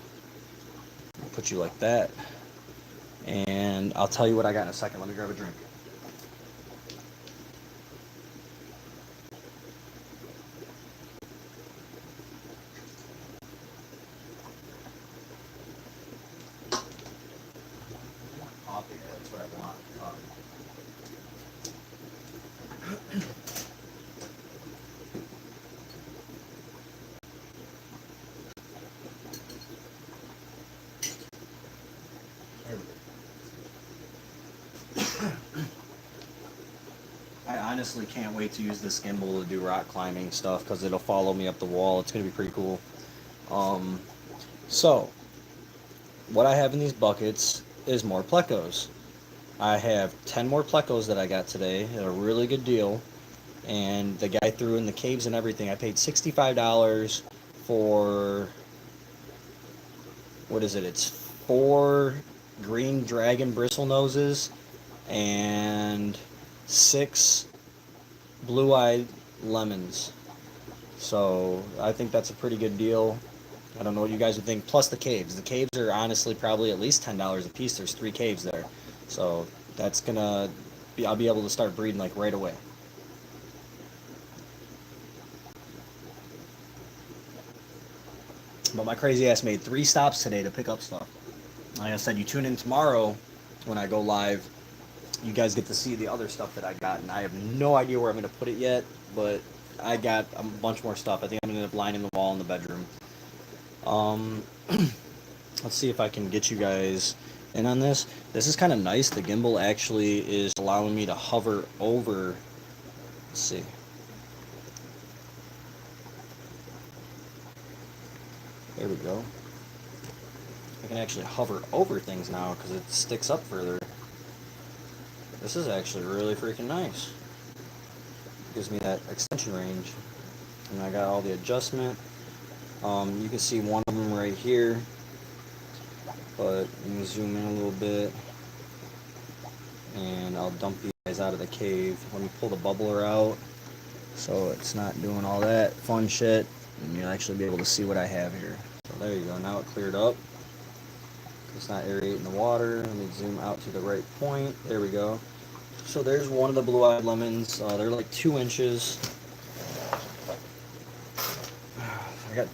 I'll put you like that. And I'll tell you what I got in a second. Let me grab a drink. Coffee, that's what I want. I honestly can't wait to use this gimbal to do rock climbing stuff because it'll follow me up the wall. It's going to be pretty cool. So, what I have in these buckets is more plecos. I have 10 more plecos that I got today at a really good deal. And the guy threw in the caves and everything. I paid $65 for, what is it? It's 4 green dragon bristle noses and 6 blue-eyed lemons. So I think that's a pretty good deal. I don't know what you guys would think. Plus the caves. The caves are honestly probably at least $10 a piece. There's 3 caves there. So that's gonna be, I'll be able to start breeding like right away. But my crazy ass made 3 stops today to pick up stuff. Like I said, you tune in tomorrow when I go live. You guys get to see the other stuff that I got, and I have no idea where I'm going to put it yet, but I got a bunch more stuff. I think I'm going to end up lining the wall in the bedroom. Let's see if I can get you guys in on this. This is kind of nice. The gimbal actually is allowing me to hover over. Let's see. There we go. I can actually hover over things now because it sticks up further. This is actually really freaking nice. Gives me that extension range. And I got all the adjustment. You can see one of them right here. But let me zoom in a little bit. And I'll dump these guys out of the cave. Let me pull the bubbler out so it's not doing all that fun shit. And you'll actually be able to see what I have here. So there you go. Now it cleared up. It's not aerating the water. Let me zoom out to the right point. There we go. So there's one of the blue-eyed lemons. They're like 2 inches.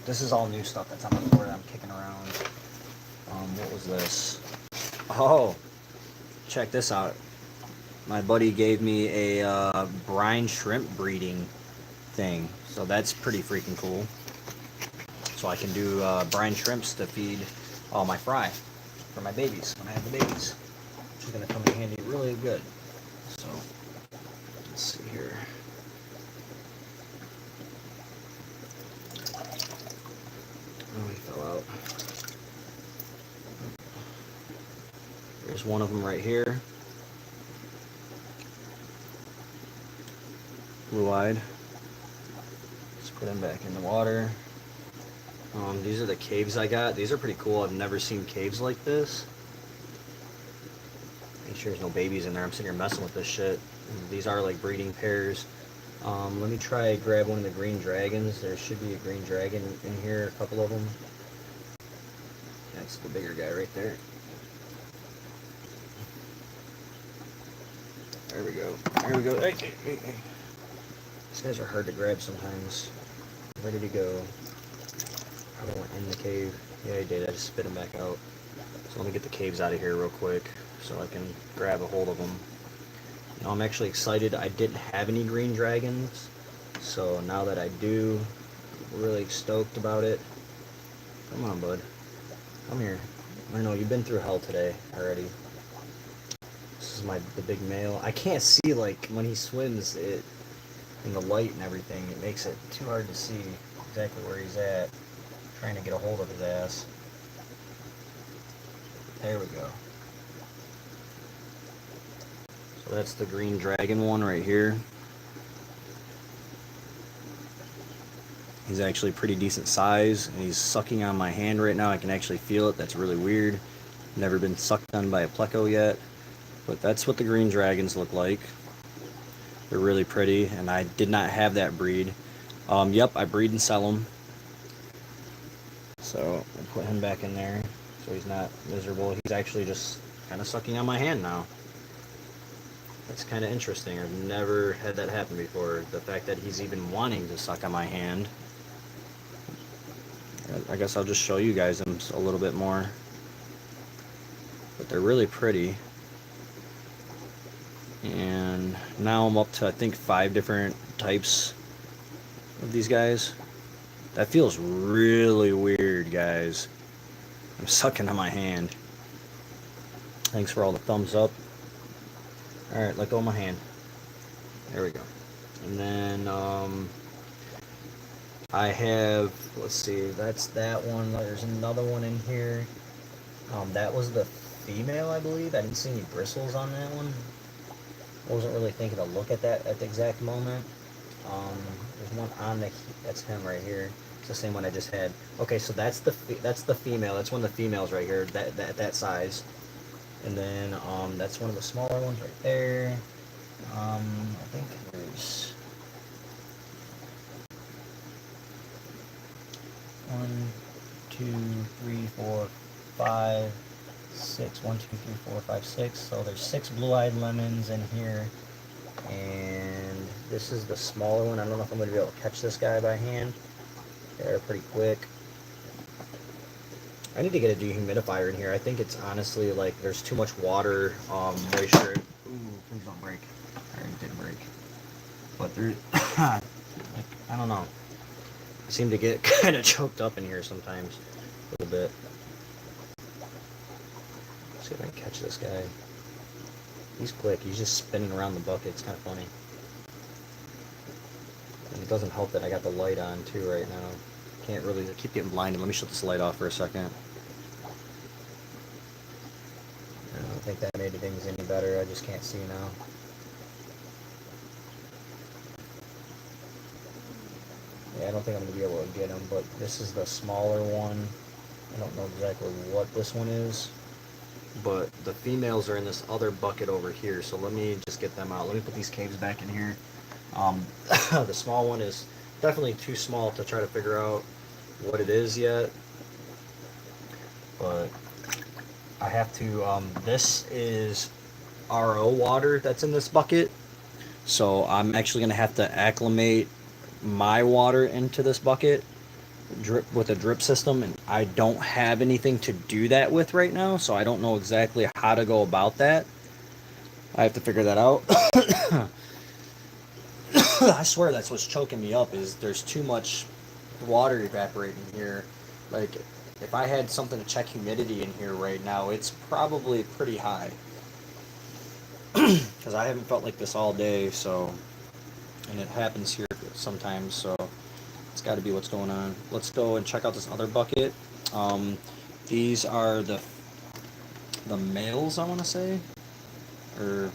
This is all new stuff that's on the floor that I'm kicking around. What was this? Oh, check this out. My buddy gave me a brine shrimp breeding thing. So that's pretty freaking cool. So I can do brine shrimps to feed all my fry for my babies when I have the babies. Which is going to come in handy really good. So, let's see here. Oh, he fell out. There's one of them right here. Blue-eyed. Let's put him back in the water. These are the caves I got. These are pretty cool. I've never seen caves like this. Make sure there's no babies in there. I'm sitting here messing with this shit. These are like breeding pairs. Let me try grab one of the green dragons. There should be a green dragon in here, a couple of them. That's the bigger guy right there. There we go. There we go. Hey, hey, hey, hey. These guys are hard to grab sometimes. Ready to go. Probably went in the cave. Yeah, I did. I just spit them back out. So let me get the caves out of here real quick so I can grab a hold of them. Now I'm actually excited. I didn't have any green dragons, so now that I do, I'm really stoked about it. Come on, bud. Come here. I know you've been through hell today already. This is the big male. I can't see, like, when he swims it in the light and everything. It makes it too hard to see exactly where he's at. Trying to get a hold of his ass. There we go. So that's the green dragon one right here. He's actually pretty decent size, and he's sucking on my hand right now. I can actually feel it. That's really weird. Never been sucked on by a pleco yet. But that's what the green dragons look like. They're really pretty, and I did not have that breed. Yep, I breed and sell them. So I'll put him back in there so he's not miserable. He's actually just kind of sucking on my hand now. That's kind of interesting. I've never had that happen before. The fact that he's even wanting to suck on my hand. I guess I'll just show you guys them a little bit more. But they're really pretty. And now I'm up to, I think, 5 different types of these guys. That feels really weird, guys. I'm sucking on my hand. Thanks for all the thumbs up. Alright, let go of my hand. There we go. And then I have, let's see, that's that one. There's another one in here. That was the female, I believe. I didn't see any bristles on that one. I wasn't really thinking to look at that at the exact moment. There's one on the, that's him right here. It's the same one I just had. Okay, so that's the female. That's one of the females right here. That size. And then that's one of the smaller ones right there. I think there's 1, 2, 3, 4, 5, 6. 1, 2, 3, 4, 5, 6. So there's 6 blue-eyed lemons in here. And this is the smaller one. I don't know if I'm going to be able to catch this guy by hand. They're pretty quick. I need to get a dehumidifier in here. I think it's honestly like there's too much water moisture. Ooh, please don't break. Alright, it didn't break. But there, like, I don't know. I seem to get kind of choked up in here sometimes. A little bit. Let's see if I can catch this guy. He's quick. He's just spinning around the bucket. It's kind of funny. And it doesn't help that I got the light on too right now. Can't really, I keep getting blinded. Let me shut this light off for a second. I don't think that made things any better. I just can't see now. Yeah, I don't think I'm going to be able to get him, but this is the smaller one. I don't know exactly what this one is, but the females are in this other bucket over here, so let me just get them out. Let me put these caves back in here. The small one is definitely too small to try to figure out what it is yet, but I have to, this is RO water that's in this bucket, so I'm actually going to have to acclimate my water into this bucket drip with a drip system, and I don't have anything to do that with right now, so I don't know exactly how to go about that. I have to figure that out. I swear that's what's choking me up, is there's too much water evaporating here. Like, if I had something to check humidity in here right now, it's probably pretty high. Because I haven't felt like this all day, so, and it happens here sometimes, so it's got to be what's going on. Let's go and check out this other bucket. These are the males, I want to say, or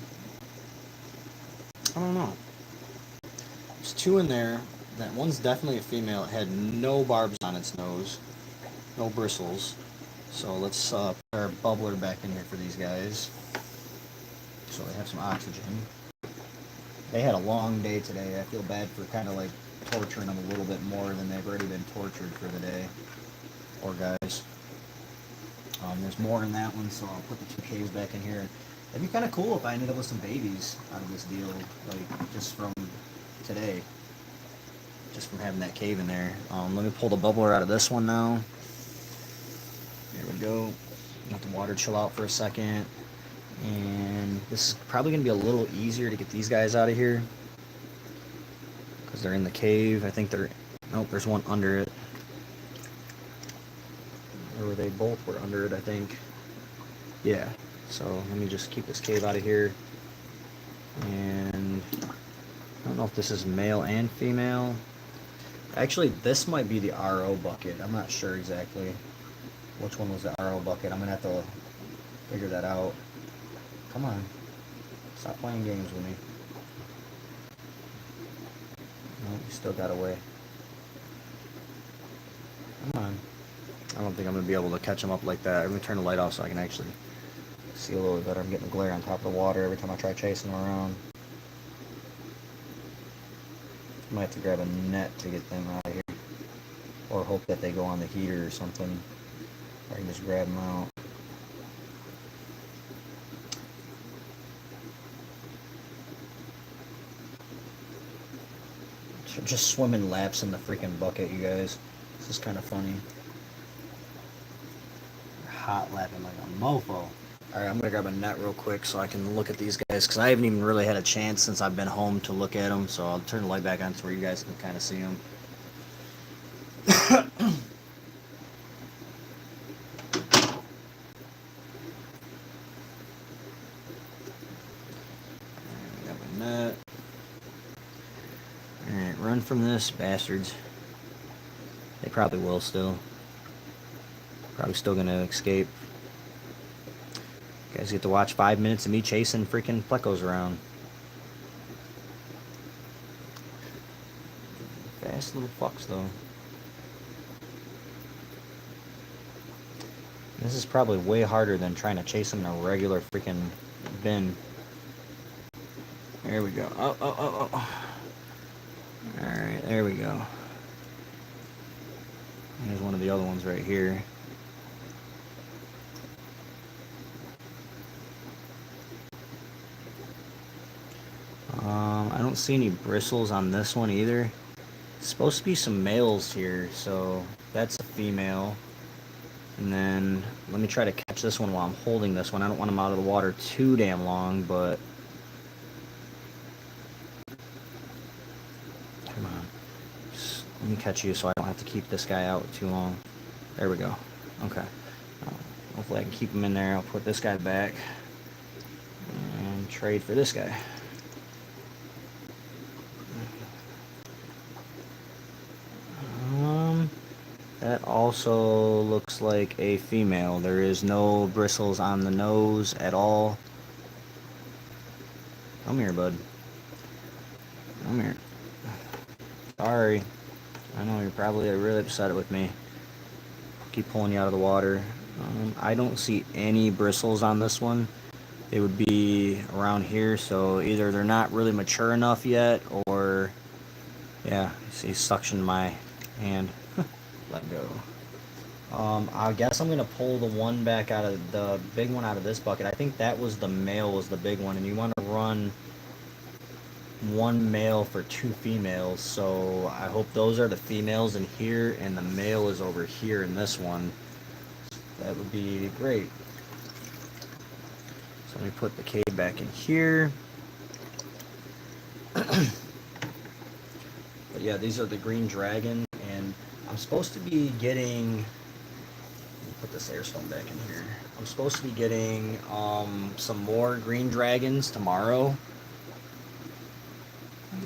I don't know. There's 2 in there. That one's definitely a female. It had no barbs on its nose, no bristles. So let's put our bubbler back in here for these guys, so they have some oxygen. They had a long day today. I feel bad for kind of like torturing them a little bit more than they've already been tortured for the day. Poor guys. There's more in that one, so I'll put the 2 caves back in here. It'd be kind of cool if I ended up with some babies out of this deal, like just from today, just from having that cave in there. Let me pull the bubbler out of this one now. There we go. Let the water chill out for a second. And this is probably going to be a little easier to get these guys out of here, because they're in the cave. I think they're, nope, there's one under it. Or they both were under it, I think. Yeah, so let me just keep this cave out of here. And I don't know if this is male and female. Actually, this might be the RO bucket. I'm not sure exactly which one was the RO bucket. I'm going to have to figure that out. Come on. Stop playing games with me. Nope, you still got away. Come on. I don't think I'm going to be able to catch him up like that. I'm going to turn the light off so I can actually see a little bit better. I'm getting the glare on top of the water every time I try chasing them around. I might have to grab a net to get them out of here. Or hope that they go on the heater or something. I can just grab them out. Just swimming laps in the freaking bucket, you guys. This is kind of funny. Hot lapping like a mofo. Alright, I'm gonna grab a net real quick so I can look at these guys, because I haven't even really had a chance since I've been home to look at them, so I'll turn the light back on so where you guys can kind of see them. Grab a net. run from this, bastards. They probably will still. Probably still gonna escape. You guys get to watch 5 minutes of me chasing freaking plecos around. Fast little fucks, though. This is probably way harder than trying to chase them in a regular freaking bin. There we go. Oh. Alright, there we go. Here's one of the other ones right here. I don't see any bristles on this one either. It's supposed to be some males here, so that's a female. And then let me try to catch this one while I'm holding this one. I don't want them out of the water too damn long, but come on. Let me catch you so I don't have to keep this guy out too long. There we go. Okay. Hopefully I can keep him in there. I'll put this guy back and trade for this guy. That also looks like a female. There is no bristles on the nose at all. Come here, bud. Come here. Sorry. I know you're probably really upset with me. Keep pulling you out of the water. I don't see any bristles on this one. They would be around here, so either they're not really mature enough yet, or yeah, see, suction my hand. Let go. I guess I'm gonna pull the one back out of the big one out of this bucket. I think that was the male, was the big one, and you want to run one male for 2 females. So I hope those are the females in here, and the male is over here in this one. That would be great. So let me put the K back in here. But yeah, these are the green dragon, and I'm supposed to be getting, let me put this air stone back in here. I'm supposed to be getting some more green dragons tomorrow.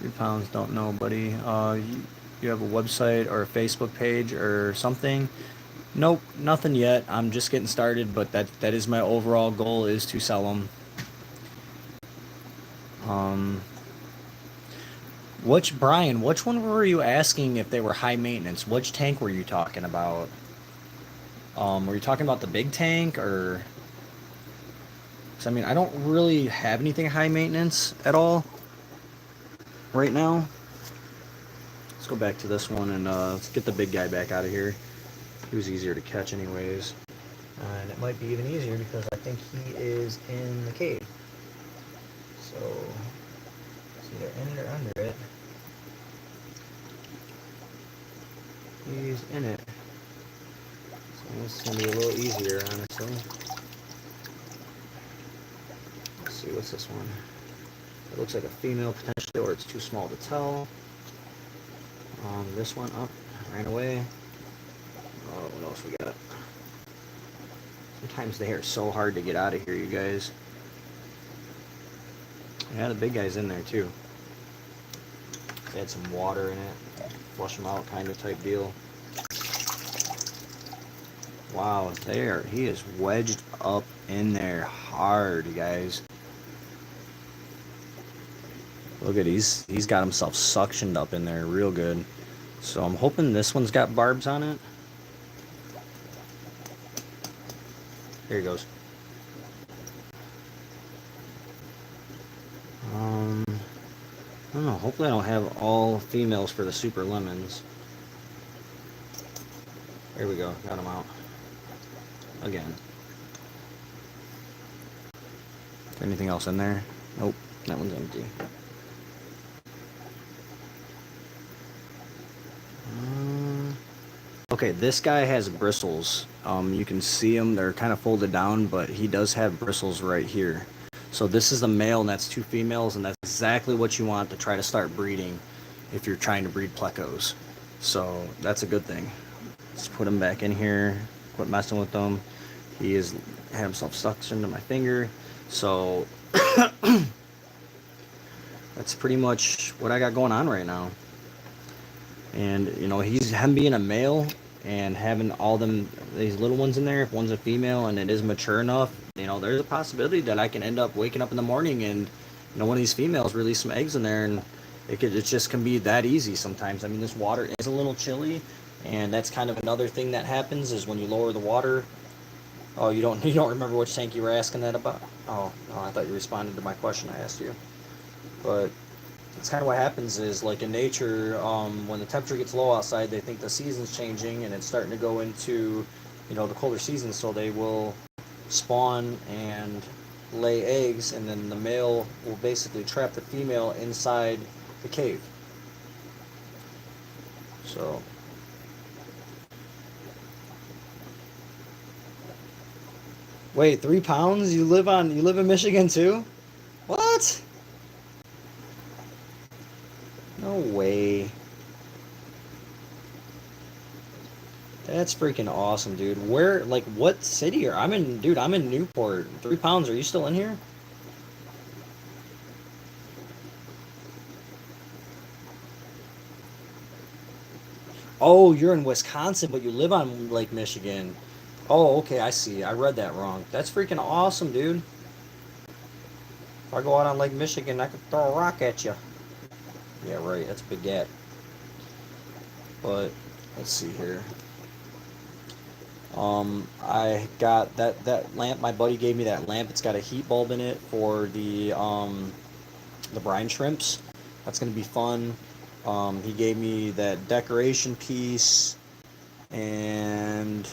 3 pounds, don't know, buddy. You have a website or a Facebook page or something? Nope, nothing yet. I'm just getting started, but that is my overall goal, is to sell them. Brian, which one were you asking if they were high maintenance? Which tank were you talking about? Were you talking about the big tank, or? 'Cause, I mean, I don't really have anything high maintenance at all right now. Let's go back to this one and let's get the big guy back out of here. He was easier to catch anyways. And it might be even easier because I think he is in the cave. So it's either in it or under it. He's in it. So this is going to be a little easier, honestly. Let's see, what's this one? It looks like a female potentially, or it's too small to tell. This one up, ran away. Oh, what else we got? Sometimes they are so hard to get out of here, you guys. Yeah, the big guy's in there too. Add some water in it, flush them out, kind of type deal. Wow, he is wedged up in there hard, you guys. Look at, he's got himself suctioned up in there real good. So I'm hoping this one's got barbs on it. Here he goes. I don't know. Hopefully I don't have all females for the super lemons. There we go. Got him out. Again. Is there anything else in there? Nope. That one's empty. Okay, this guy has bristles. You can see them. They're kind of folded down, but he does have bristles right here. So this is the male, and that's 2 females, and that's exactly what you want to try to start breeding if you're trying to breed plecos. So that's a good thing. Let's put him back in here. Quit messing with them. He has had himself suctioned to my finger. So that's pretty much what I got going on right now. And you know, him being a male and having all these little ones in there. If one's a female and it is mature enough, you know, there's a possibility that I can end up waking up in the morning and you know one of these females release some eggs in there, and it just can be that easy sometimes. I mean, this water is a little chilly, and that's kind of another thing that happens is when you lower the water. Oh, you don't remember which tank you were asking that about? Oh, no, I thought you responded to my question I asked you. But it's kind of what happens is like in nature, when the temperature gets low outside, they think the season's changing and it's starting to go into, you know, the colder season. So they will spawn and lay eggs, and then the male will basically trap the female inside the cave. So wait, 3 pounds? You live in Michigan too? What? No way. That's freaking awesome, dude. Where, like, what city are I'm in, dude? I'm in Newport. 3 pounds. Are you still in here? Oh, you're in Wisconsin, but you live on Lake Michigan. Oh, okay, I see. I read that wrong. That's freaking awesome, dude. If I go out on Lake Michigan, I could throw a rock at you. Yeah, right. That's a big gap. But let's see here. I got that lamp. My buddy gave me that lamp. It's got a heat bulb in it for the brine shrimps. That's gonna be fun. He gave me that decoration piece, and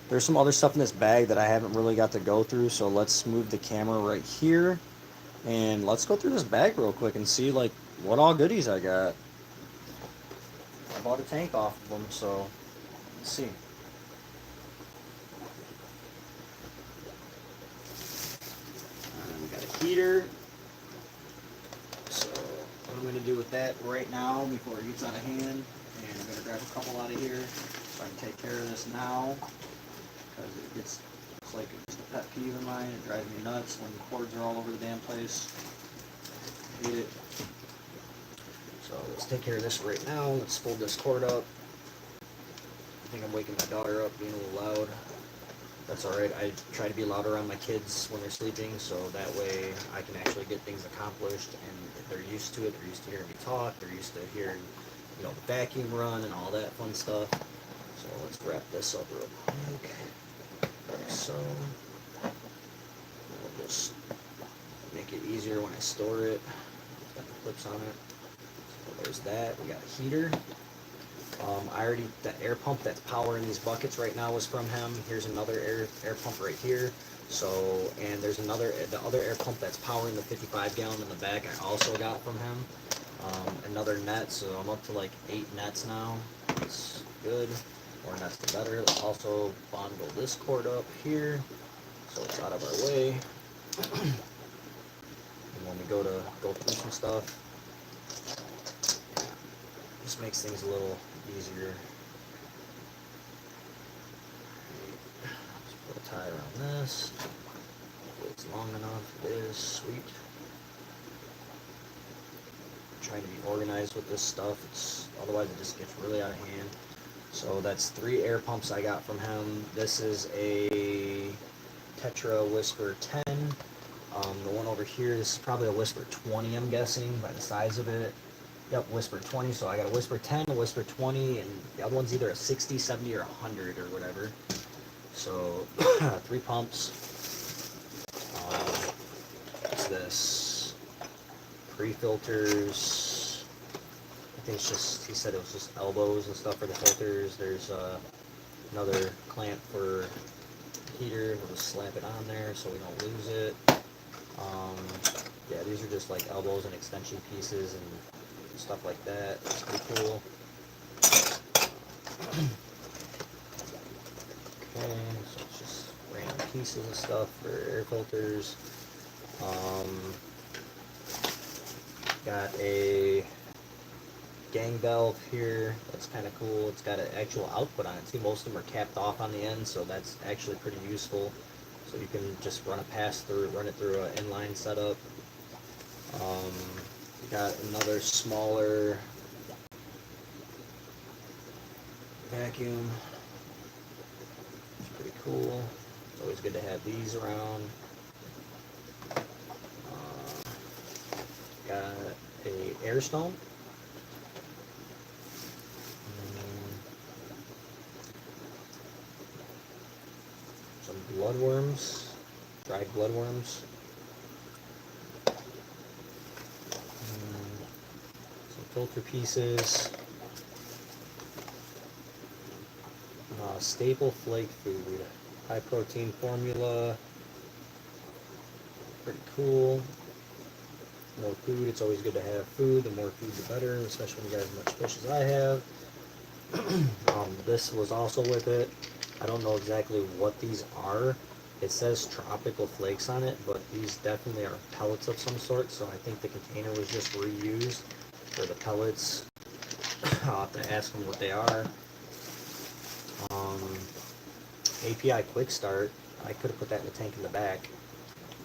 there's some other stuff in this bag that I haven't really got to go through. So let's move the camera right here, and let's go through this bag real quick and see like what all goodies I got. I bought a tank off of them, so let's see. We got a heater. So what I'm going to do with that right now before it gets out of hand, and I'm going to grab a couple out of here so I can take care of this now, because it's like just a pet peeve of mine. It drives me nuts when the cords are all over the damn place. I hate it. So let's take care of this right now. Let's fold this cord up. I think I'm waking my daughter up, being a little loud. That's alright. I try to be louder around my kids when they're sleeping, so that way I can actually get things accomplished, and they're used to it. They're used to hearing me talk. They're used to hearing, you know, the vacuum run and all that fun stuff. So let's wrap this up real quick. Like so. We'll just make it easier when I store it. It's got the clips on it. So there's that. We got a heater. The air pump that's powering these buckets right now was from him. Here's another air pump right here. So, and there's the other air pump that's powering the 55 gallon in the back I also got from him. Another net, so I'm up to like 8 nets now. That's good. More nets the better. Let's also bundle this cord up here so it's out of our way. And when we go through some stuff, just makes things a little easier. Just put a tie around this. Hopefully it's long enough. It is. Sweet. I'm trying to be organized with this stuff. Otherwise it just gets really out of hand. So that's 3 air pumps I got from him. This is a Tetra Whisper 10. The one over here, this is probably a Whisper 20, I'm guessing, by the size of it. Yep, Whisper 20. So I got a Whisper 10, a Whisper 20, and the other one's either a 60, 70, or 100 or whatever. So 3 pumps. What's this? Pre-filters. I think it's just, he said it was just elbows and stuff for the filters. There's another clamp for the heater. We'll just slap it on there so we don't lose it. Yeah, these are just like elbows and extension pieces and stuff like that. It's pretty cool. Okay, so it's just random pieces of stuff for air filters. Got a gang valve here. That's kind of cool. It's got an actual output on it too. Most of them are capped off on the end, so that's actually pretty useful. So you can just run it through an inline setup. Got another smaller vacuum. It's pretty cool. It's always good to have these around. Got a air stone. Some bloodworms, dried bloodworms. Some filter pieces. Staple flake food, high protein formula. Pretty cool. More food, it's always good to have food. The more food, the better, especially when you got as much fish as I have. This was also with it. I don't know exactly what these are. It says tropical flakes on it, but these definitely are pellets of some sort, so I think the container was just reused for the pellets. I'll have to ask them what they are. API Quick Start. I could have put that in the tank in the back.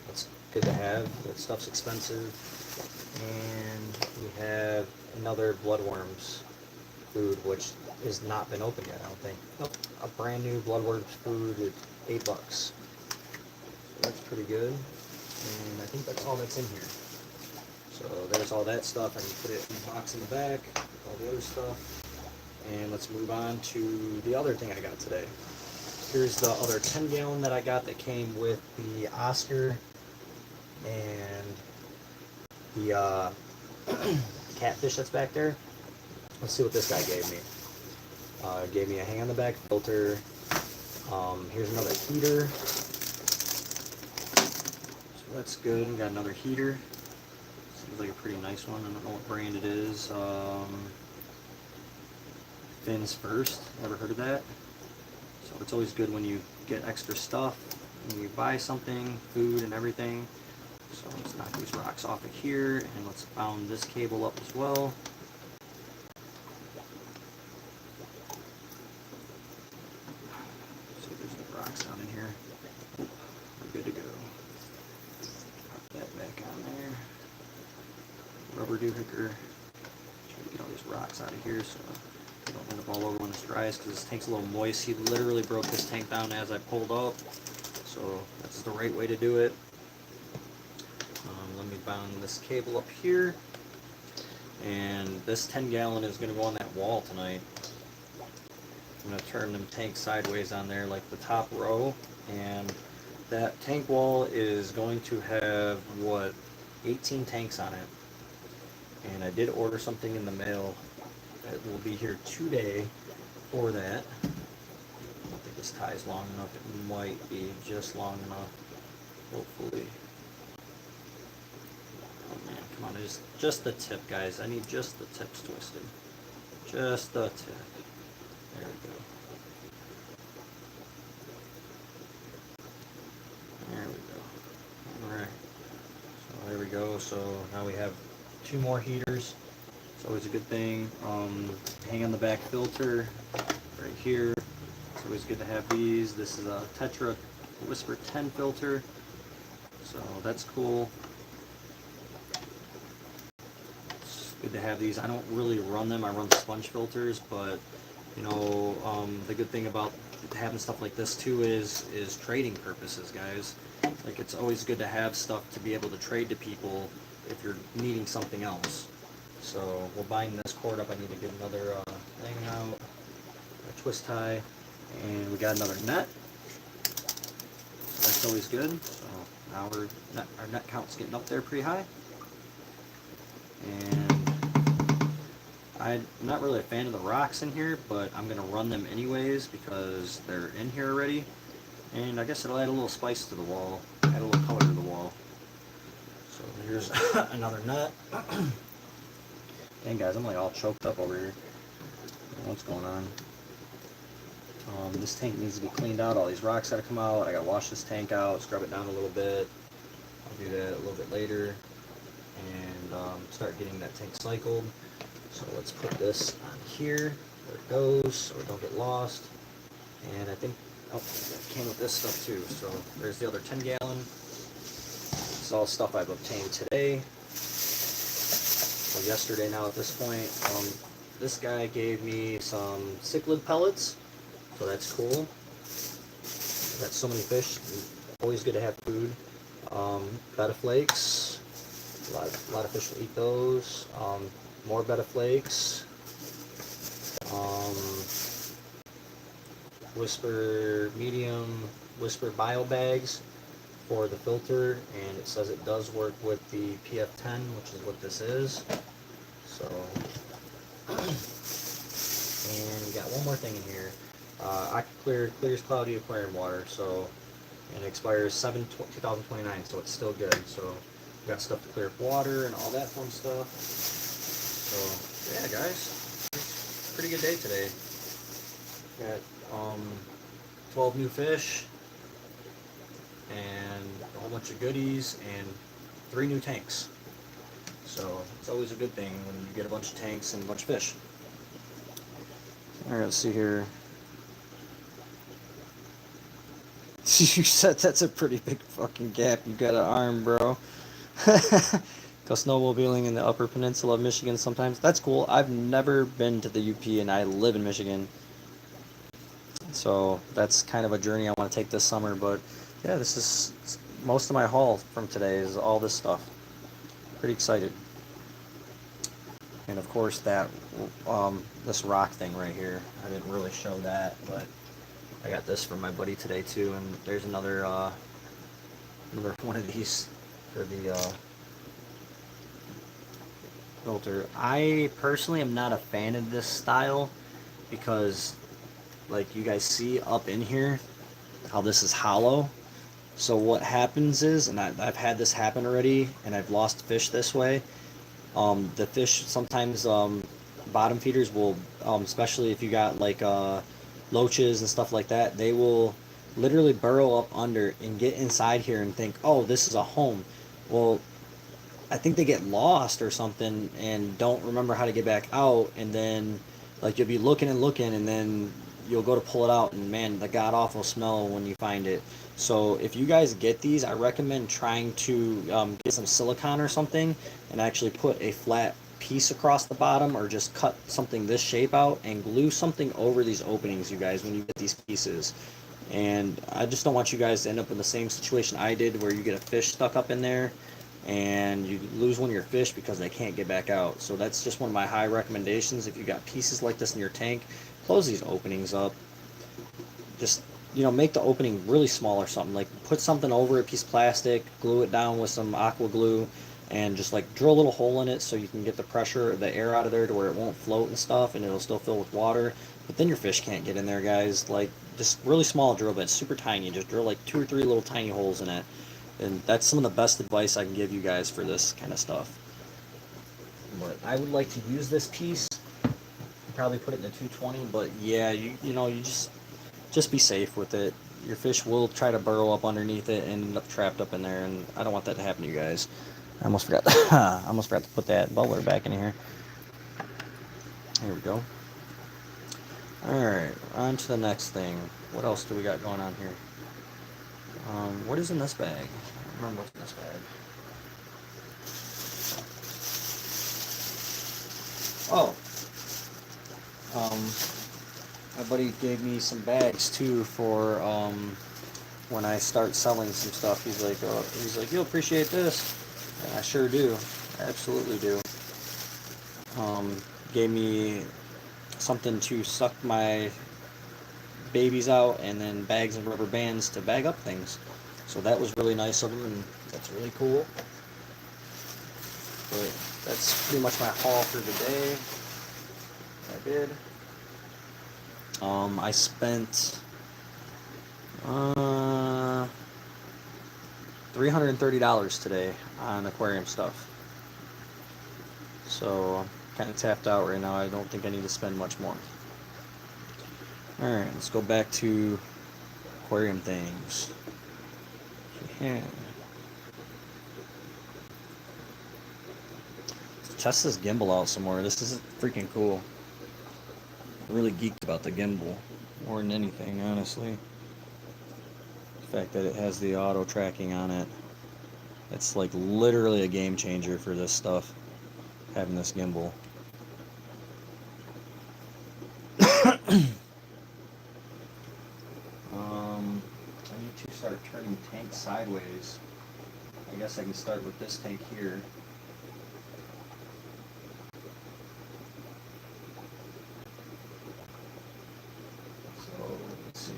That's good to have. That stuff's expensive. And we have another bloodworms food, which has not been opened yet, I don't think. Nope. A brand new bloodworms food at $8. So that's pretty good. And I think that's all that's in here. So there's all that stuff. I can put it in the box in the back, all the other stuff. And let's move on to the other thing I got today. Here's the other 10-gallon that I got that came with the Oscar and the catfish that's back there. Let's see what this guy gave me. Gave me a hang on the back filter. Here's another heater. So that's good. We got another heater. Seems like a pretty nice one. I don't know what brand it is. Fins First. Never heard of that. So it's always good when you get extra stuff, when you buy something, food and everything. So let's knock these rocks off of here, and let's bound this cable up as well. So there's no rocks down in here. We're good to go. Pop that back on there. Rubber doohicker. Try to get all these rocks out of here so they don't end up all over when this dries, because this tank's a little moist. He literally broke this tank down as I pulled up, so that's the right way to do it. Let me bound this cable up here, and this 10-gallon is going to go on that wall tonight. I'm going to turn them tanks sideways on there, like the top row, and that tank wall is going to have, what, 18 tanks on it. And I did order something in the mail that will be here today for that. I don't think this tie is long enough. It might be just long enough, hopefully. Oh man, come on, just the tip, guys. I need just the tips twisted. Just the tip. There we go. There we go. Alright. So there we go. So now we have 2 more heaters. It's always a good thing. Hang on the back filter right here. It's always good to have these. This is a Tetra Whisper 10 filter. So that's cool. It's good to have these. I don't really run them. I run sponge filters, but you know, the good thing about having stuff like this too is trading purposes, guys. Like, it's always good to have stuff to be able to trade to people if you're needing something else. So we'll bind this cord up. I need to get another thing out, a twist tie, and we got another net. So that's always good. So now our net count's getting up there pretty high. And I'm not really a fan of the rocks in here, but I'm going to run them anyways because they're in here already. And I guess it'll add a little spice to the wall, add a little color to the wall. So here's another nut. Dang guys, I'm like all choked up over here. I don't know what's going on. This tank needs to be cleaned out. All these rocks gotta come out. I gotta wash this tank out, scrub it down a little bit. I'll do that a little bit later. And start getting that tank cycled. So let's put this on here where it goes so it don't get lost. And I think, oh, that came with this stuff too. So there's the other 10-gallon. This is all stuff I've obtained today. Well, yesterday now at this point. this guy gave me some cichlid pellets, so that's cool. Got so many fish. Always good to have food. Betta flakes. A lot of fish will eat those. More betta flakes. Whisper medium, Whisper bio bags for the filter, and it says it does work with the PF10, which is what this is. So, and we got one more thing in here. Clears cloudy aquarium water, so, and it expires 7/2029, so it's still good. So we got stuff to clear up water and all that fun stuff. So yeah, guys, pretty good day today. Got 12 new fish and a whole bunch of goodies and 3 new tanks. So it's always a good thing when you get a bunch of tanks and a bunch of fish. Alright, let's see here. You said that's a pretty big fucking gap. You got an arm, bro. Go snowmobiling in the Upper Peninsula of Michigan sometimes. That's cool. I've never been to the UP, and I live in Michigan. So that's kind of a journey I want to take this summer. But yeah, this is most of my haul from today is all this stuff. Pretty excited. And of course that this rock thing right here. I didn't really show that, but I got this from my buddy today too. And there's another one of these for the filter. I personally am not a fan of this style because, like you guys see up in here, how this is hollow. So what happens is, and I've had this happen already, and I've lost fish this way. The fish sometimes, bottom feeders will, especially if you got like loaches and stuff like that, they will literally burrow up under and get inside here and think, oh, this is a home. Well, I think they get lost or something and don't remember how to get back out, and then like you'll be looking and looking, and then you'll go to pull it out, and man, the god awful smell when you find it. So if you guys get these, I recommend trying to get some silicone or something and actually put a flat piece across the bottom, or just cut something this shape out and glue something over these openings, you guys, when you get these pieces. And I just don't want you guys to end up in the same situation I did, where you get a fish stuck up in there and you lose one of your fish because they can't get back out. So that's just one of my high recommendations. If you got pieces like this in your tank, close these openings up. Just, you know, make the opening really small or something. Like put something over a piece of plastic, glue it down with some aqua glue, and just like drill a little hole in it so you can get the pressure, the air out of there to where it won't float and stuff, and it'll still fill with water. But then your fish can't get in there, guys. Like just really small drill bits, super tiny. Just drill like 2 or 3 little tiny holes in it. And that's some of the best advice I can give you guys for this kind of stuff. But I would like to use this piece. Probably put it in the 220, but yeah, you know, you just be safe with it. Your fish will try to burrow up underneath it and end up trapped up in there, and I don't want that to happen to you guys. I almost forgot. I almost forgot to put that bubbler back in here. Here we go. All right, on to the next thing. What else do we got going on here? What is in this bag? I don't remember what's in this bag. Oh, my buddy gave me some bags too for when I start selling some stuff. He's like, you'll appreciate this. And I sure do. I absolutely do. Gave me something to suck my babies out, and then bags and rubber bands to bag up things. So that was really nice of them, and that's really cool. But that's pretty much my haul for the day. I did. I spent $330 today on aquarium stuff. So I'm kind of tapped out right now. I don't think I need to spend much more. Alright, let's go back to aquarium things. Yeah. Let's test this gimbal out some more. This is freaking cool. I'm really geeked about the gimbal more than anything, honestly. The fact that it has the auto tracking on it. It's like literally a game changer for this stuff, having this gimbal. tank sideways. I guess I can start with this tank here. So let's see.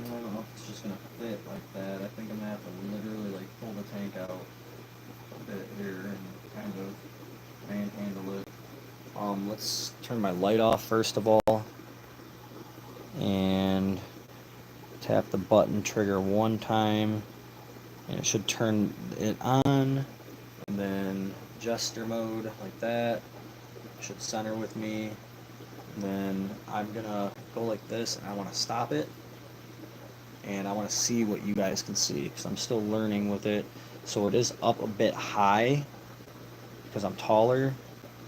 I don't know if it's just gonna fit like that. I think I'm gonna have to literally like pull the tank out a bit here and kind of manhandle it. Let's turn my light off first of all, and tap the button trigger one time, and it should turn it on, and then gesture mode like that. It should center with me. And then I'm gonna go like this, and I want to stop it, and I want to see what you guys can see because I'm still learning with it. So it is up a bit high because I'm taller,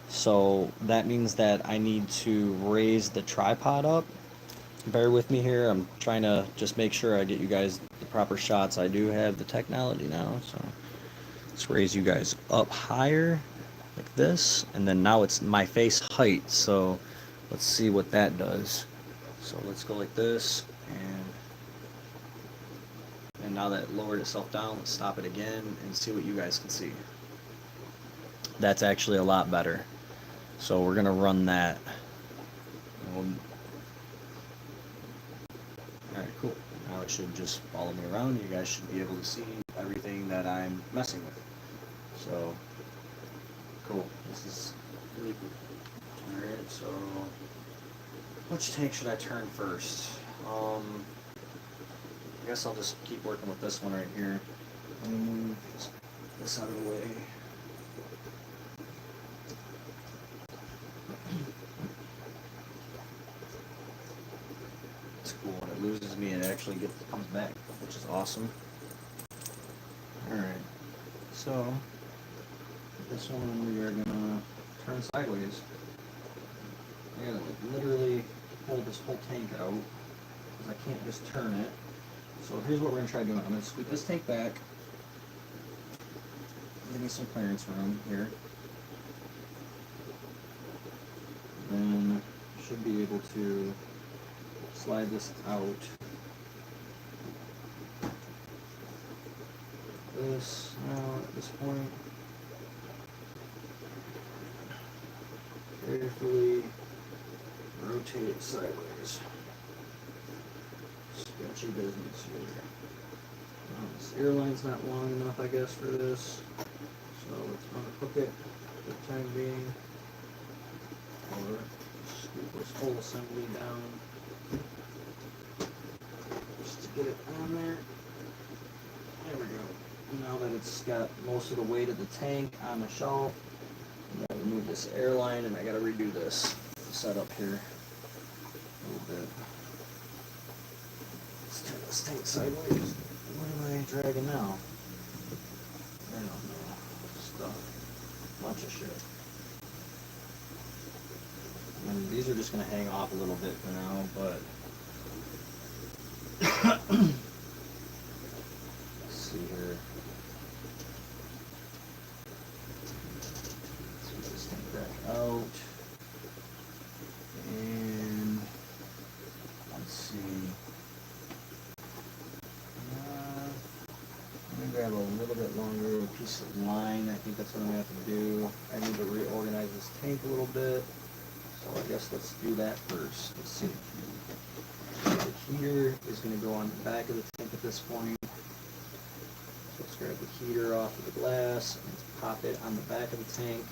so that means that I need to raise the tripod up. Bear with me here, I'm trying to just make sure I get you guys the proper shots. I do have the technology now, so let's raise you guys up higher like this, and then now it's my face height, so let's see what that does. So let's go like this, and now that lowered itself down, let's stop it again and see what you guys can see. That's actually a lot better. So we're gonna run that. Alright, cool. Now it should just follow me around. You guys should be able to see everything that I'm messing with. So, cool. This is really cool. Alright, so which tank should I turn first? I guess I'll just keep working with this one right here. Let me move this out of the way. It's cool. When it loses me, it actually comes back, which is awesome. Alright, so this one we are gonna turn sideways. I gotta like literally pull this whole tank out because I can't just turn it. So here's what we're gonna try doing. I'm gonna scoot this tank back. Give me some clearance room here. Then should be able to slide this out. This now at this point. Carefully rotate it sideways. Sketchy business here. This airline's not long enough, I guess, for this. So let's unhook it for the time being. Or scoop this whole assembly down. Just to get it on there. There we go. Now that it's got most of the weight of the tank on the shelf, I'm going to remove this airline, and I got to redo this setup here a little bit. Let's turn this tank sideways. What am I dragging now? I don't know. Stuff. Bunch of shit. And these are just going to hang off a little bit for now, but let's see here. Let's get this thing back out. And let's see. I'm going to grab a little bit longer piece of line. I think that's what I'm going to have to do. I need to reorganize this tank a little bit. So I guess let's do that first. Let's see. The heater is going to go on the back of the tank at this point. So let's grab the heater off of the glass and let's pop it on the back of the tank.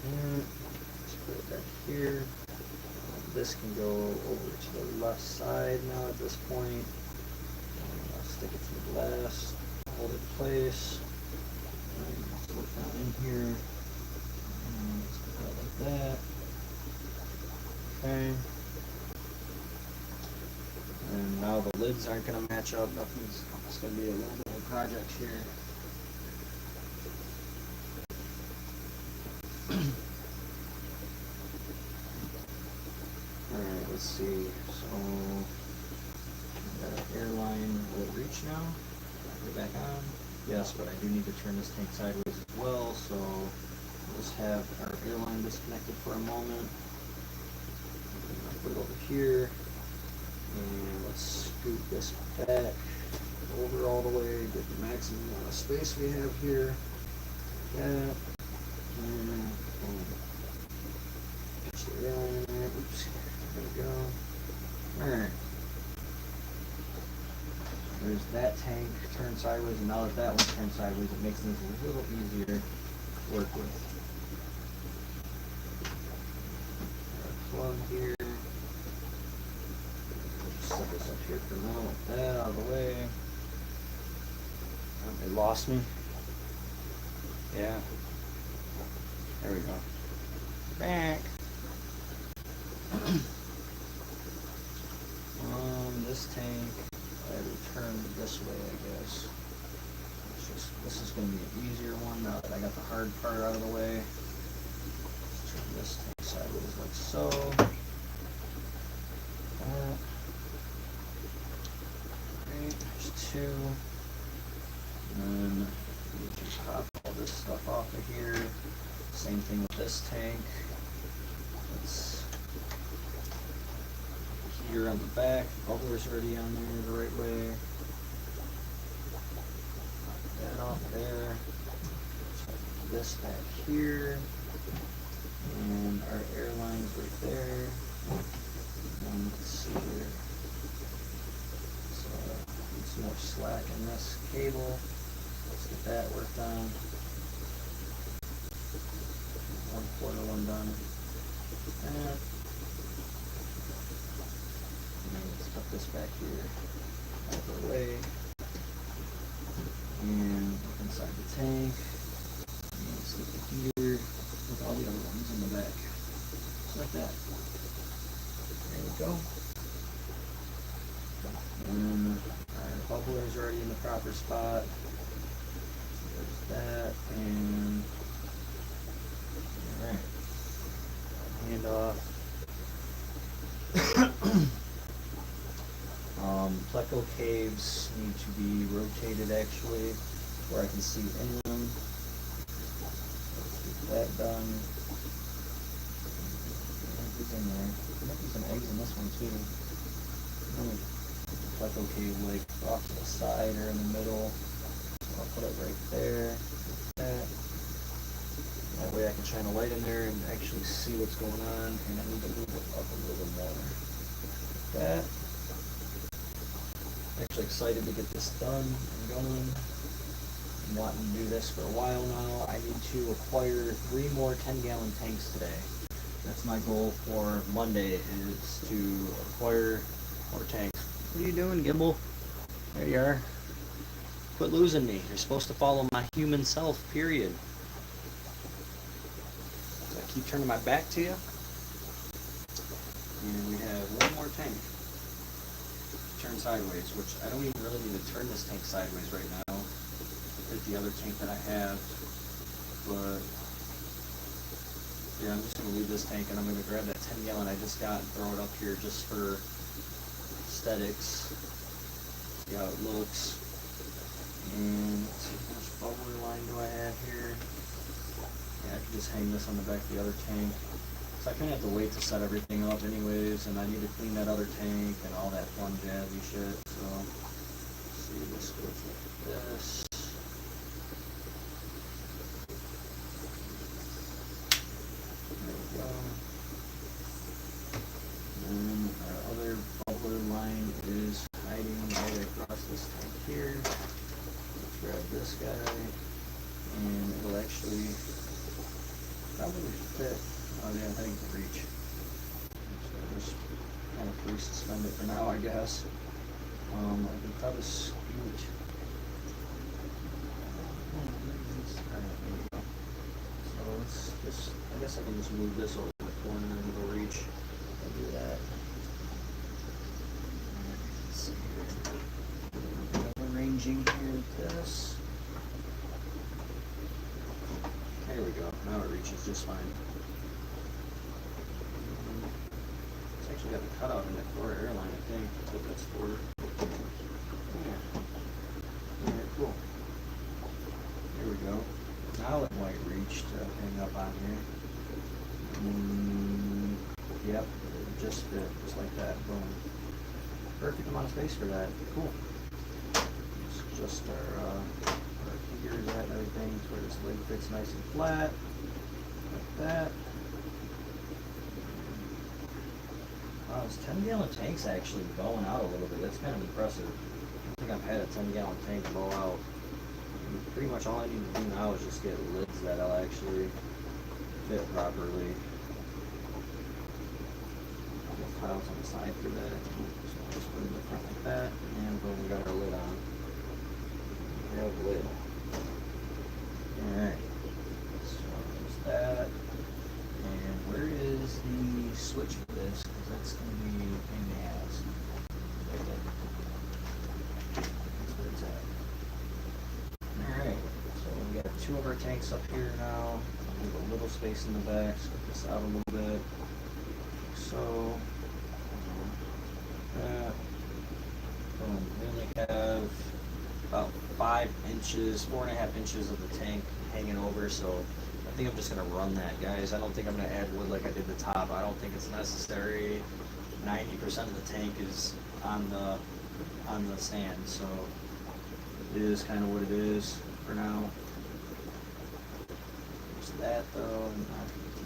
And let's put it back here. This can go over to the left side now at this point. Stick it to the glass, hold it in place, and slip down in here, and let's put that like that. Okay. And now the lids aren't going to match up, it's going to be a little bit of a project here. Alright, let's see, so that airline will reach now. Put it back on. Yes, but I do need to turn this tank sideways as well, so we'll just have our airline disconnected for a moment. Put it over here, and let's scoot this back over all the way, get the maximum amount of space we have here. Like that. And boom. Catch the airline in there. Oops. There we go. Alright. There's that tank turned sideways, and now that that one's turned sideways, it makes this a little easier to work with. Plug here. Set this up here for now, like that, out of the way. Oh, they lost me. Yeah. There we go. Back. This tank, I had to turn this way, I guess. This is going to be an easier one now that I got the hard part out of the way. Let's turn this tank sideways like so. Right, there's two. And then we just pop all this stuff off of here. Same thing with this tank. Let's heater on the back, bubbler's already on there the right way. Pop that off there. Put this back here. And our airline's right there. And let's see here. So need some more slack in this cable. Let's get that worked on. 1/4 one done. And let's put this back here out of the way. And look inside the tank. And let's get the heater with all the other ones in the back. Just like that. There we go. And our bubbler is already in the proper spot. There's that. And alright. Hand off. Pleco caves need to be rotated actually, where I can see in them. Let's get that done. Who's in there? There might be some eggs in this one too. Pleco cave like off to the side or in the middle. So I'll put it right there. Like that. That way I can shine a light in there and actually see what's going on, and I need to move it up a little more. Like that. I'm actually excited to get this done and going. I'm wanting to do this for a while now. I need to acquire 3 more 10-gallon tanks today. That's my goal for Monday, is to acquire more tanks. What are you doing, Gimbal? There you are. Quit losing me. You're supposed to follow my human self, period. So I keep turning my back to you. And we have 1 more tank. Turn sideways, which I don't even really need to turn this tank sideways right now. There's the other tank that I have. But yeah, I'm just going to leave this tank, and I'm going to grab that 10-gallon I just got and throw it up here just for aesthetics. See how it looks. And let's see, how much bubbler line do I have here? Yeah, I can just hang this on the back of the other tank. So I kind of have to wait to set everything up anyways, and I need to clean that other tank and all that fun jazzy shit. So let's see, this goes like this. There we go. And our other bubbler line is hiding right across this tank here. Let's grab this guy, and it'll actually probably fit. Oh yeah, I think it can reach. So just kind of free suspend it for now, I guess. I can probably scoot. Alright, there we go. So let's just, I guess I can just move this over to the corner and it'll reach. I'll do that. Let's see here. Arranging here with this. There we go. Now it reaches just fine. Actually got the cutout in it for airline, I think. That's what that's for. Yeah. Alright, cool. Now it might reach to hang up on here. Yep, just fit, just like that. Boom. Perfect amount of space for that. Cool. It's just our gears at and everything, so where this lid fits nice and flat, like that. Wow, this 10-gallon tank's actually going out a little bit. That's kind of impressive. I think I've had a 10-gallon tank blow out. And pretty much all I need to do now is just get lids that'll actually fit properly. Tiles on the side for that. So just put it in the front like that, and boom, we got our lid on. We have a lid. Alright, so there's that. And where is the switch for this? Because that's going to be a pain in the ass. Right there. That's where it's at. Alright, so we got two of our tanks up here now. We have a little space in the back, so get this out a little bit. So, boom. We only have about 5 inches, 4.5 inches of the tank hanging over, so I think I'm just gonna run that, guys. I don't think I'm gonna add wood like I did the top. I don't think it's necessary. 90% of the tank is on the stand, so it is kind of what it is for now. There's that though, and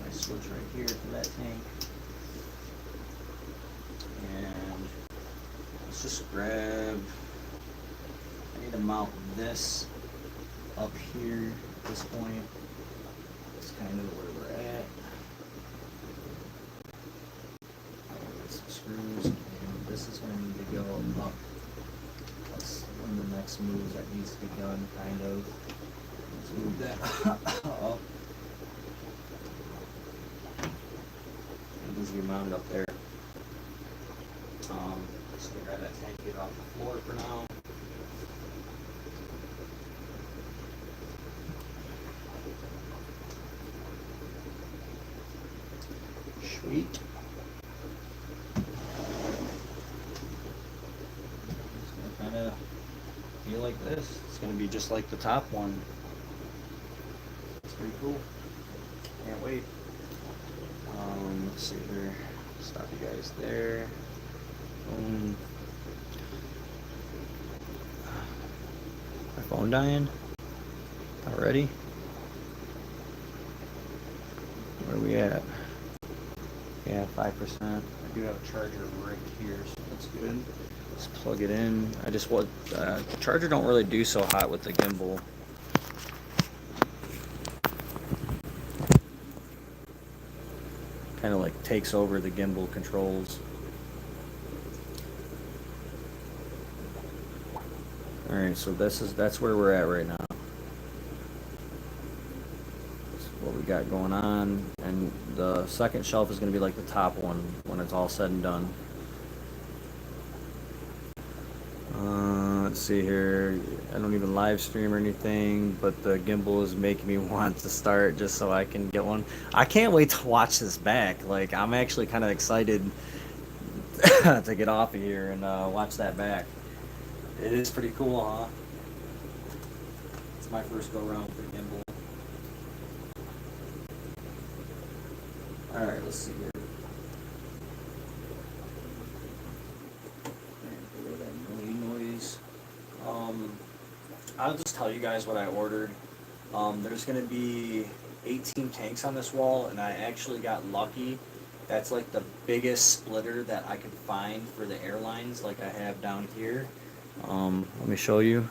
my switch right here for that tank. And let's just grab, I need to mount this up here at this point. That's kind of where we're at. Get some screws, and this is going to need to go up. That's one of the next moves that needs to be done, kind of. Let's move that up. And this will be mounted up there. Just gonna grab that tank, get it off the floor for now. Sweet. It's gonna kind of be like this. It's gonna be just like the top one. It's pretty cool. Can't wait. Let's see here. Stop you guys there. My phone dying already. Where are we at? Yeah, 5%. I do have a charger right here, so that's good. Let's plug it in. I just want the charger don't really do so hot with the gimbal. Kind of like takes over the gimbal controls. Alright, so that's where we're at right now. That's what we got going on. And the second shelf is going to be like the top one when it's all said and done. Let's see here. I don't even live stream or anything, but the gimbal is making me want to start just so I can get one. I can't wait to watch this back. Like, I'm actually kind of excited to get off of here and watch that back. It is pretty cool, huh? It's my first go around with the gimbal. Alright, let's see here. Noise. I'll just tell you guys what I ordered. There's going to be 18 tanks on this wall, and I actually got lucky. That's like the biggest splitter that I could find for the airlines, like I have down here. Let me show you.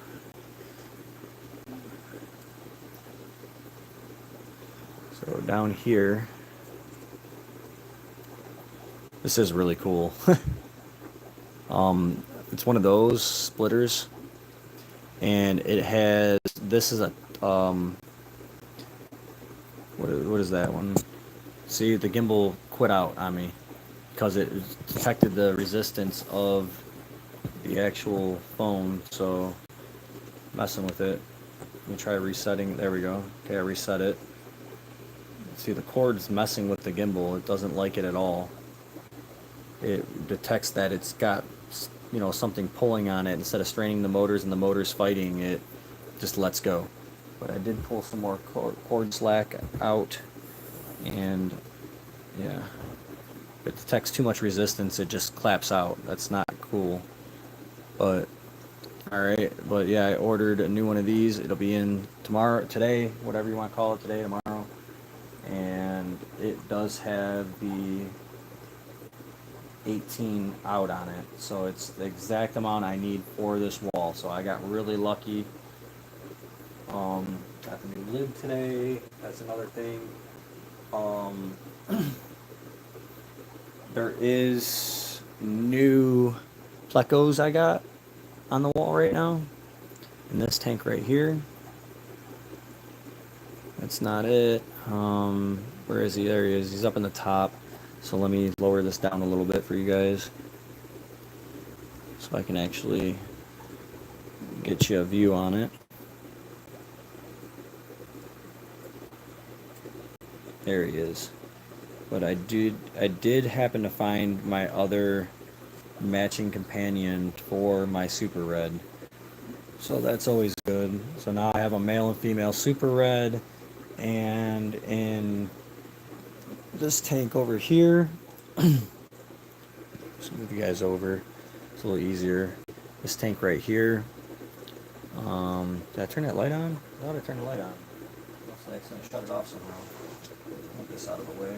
So down here, this is really cool. It's one of those splitters, and it has, this is a, what is that one? See, the gimbal quit out on me because it detected the resistance of the actual phone, so messing with it. Let me try resetting. There we go. Okay, I reset it. See, the cord's messing with the gimbal. It doesn't like it at all. It detects that it's got, you know, something pulling on it. Instead of straining the motors and the motors fighting, it just lets go. but I did pull some more cord slack out, and yeah, if it detects too much resistance, it just claps out. That's not cool. But alright, but yeah, I ordered a new one of these. It'll be in tomorrow, today, whatever you want to call it, today, tomorrow. And it does have the 18 out on it, so it's the exact amount I need for this wall. So I got really lucky. Got the new lid today. That's another thing. There is new plecos I got on the wall right now in this tank right here. That's not it. Where is he? There he is. He's up in the top. So let me lower this down a little bit for you guys, so I can actually get you a view on it. There he is. But I did happen to find my other matching companion for my super red. So that's always good. So now I have a male and female super red, and in this tank over here, just move you guys over. It's a little easier. This tank right here. Did I turn that light on? I thought I turned the light on. Looks like I shut it off somehow. Move this out of the way.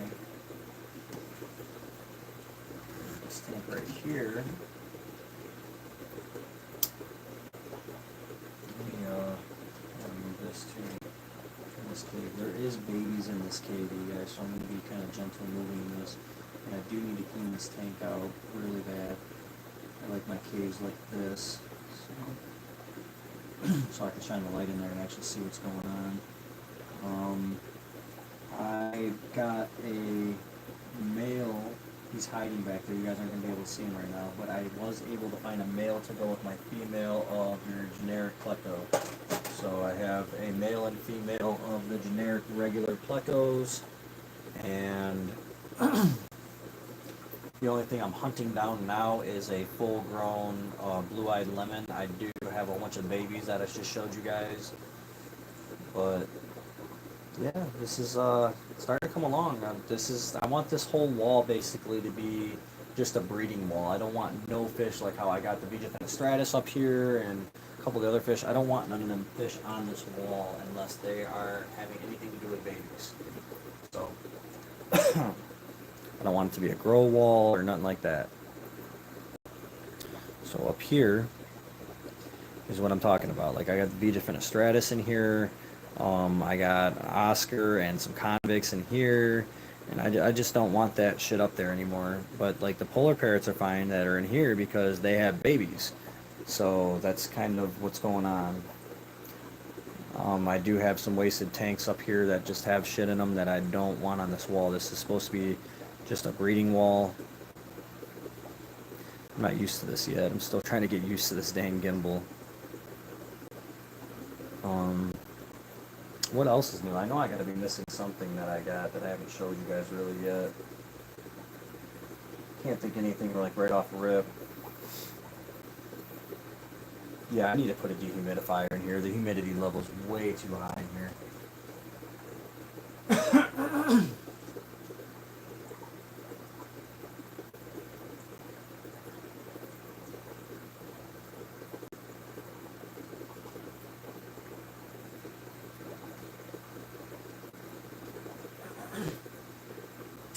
This tank right here. Let me move this too. In this cave, there is babies in this cave, you guys, so I'm going to be kind of gentle moving this. And I do need to clean this tank out really bad. I like my caves like this, so I can shine the light in there and actually see what's going on. I got a male. He's hiding back there. You guys aren't going to be able to see him right now, but I was able to find a male to go with my female of your generic pleco. So I have a male and female of the generic regular plecos, and the only thing I'm hunting down now is a full-grown blue-eyed lemon. I do have a bunch of babies that I just showed you guys, but yeah, this is starting to come along. I want this whole wall basically to be just a breeding wall. I don't want no fish like how I got the Vija fenestratus up here and a couple of the other fish. I don't want none of them fish on this wall unless they are having anything to do with babies. So I don't want it to be a grow wall or nothing like that. So up here is what I'm talking about. Like I got the Vija fenestratus in here. I got Oscar and some convicts in here, and I just don't want that shit up there anymore. But like the polar parrots are fine that are in here because they have babies. So that's kind of what's going on. I do have some wasted tanks up here that just have shit in them that I don't want on this wall. This is supposed to be just a breeding wall. I'm not used to this yet. I'm still trying to get used to this dang gimbal. What else is new? I know I gotta be missing something that I got that I haven't showed you guys really yet. Can't think anything like right off the rip. Yeah, I need to put a dehumidifier in here. The humidity level's way too high in here.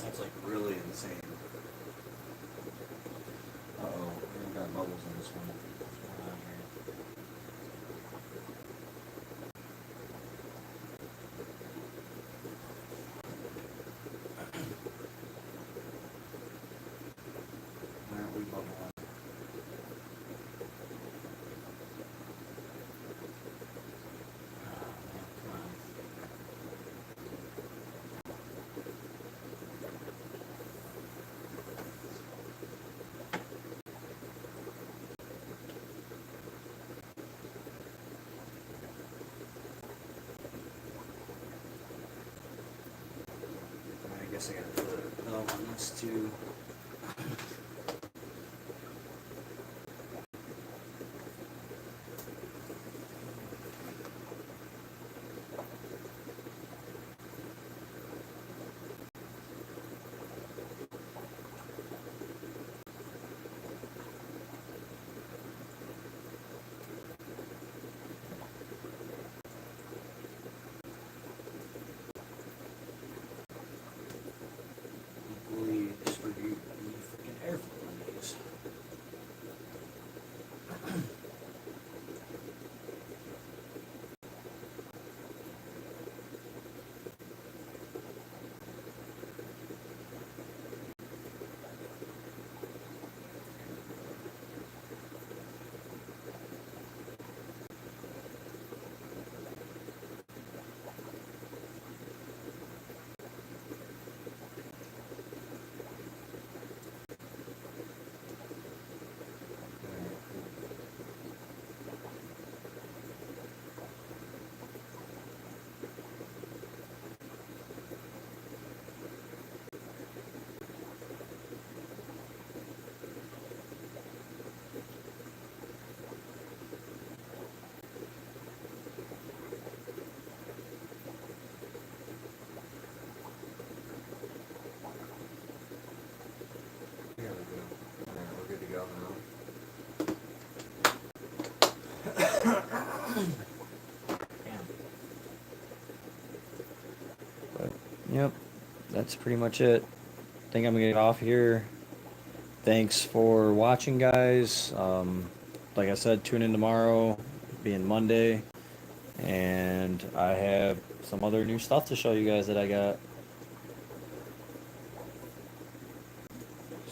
That's like really insane. Uh-oh, we've got bubbles in this one. What's going on here? Why aren't we bubbling? I guess I gotta put a pillow on this too. Yep, that's pretty much it. I think I'm gonna get off here. Thanks for watching, guys. Like I said, tune in tomorrow, being Monday, and I have some other new stuff to show you guys that I got.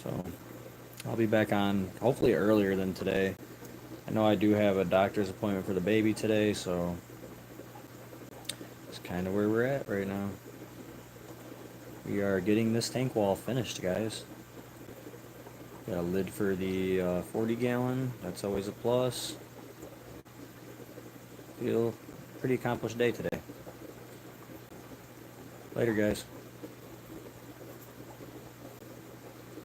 So I'll be back on hopefully earlier than today. I know I do have a doctor's appointment for the baby today, so it's kind of where we're at right now. We are getting this tank wall finished, guys. Got a lid for the 40 gallon. That's always a plus. Feel pretty accomplished day today. Later, guys.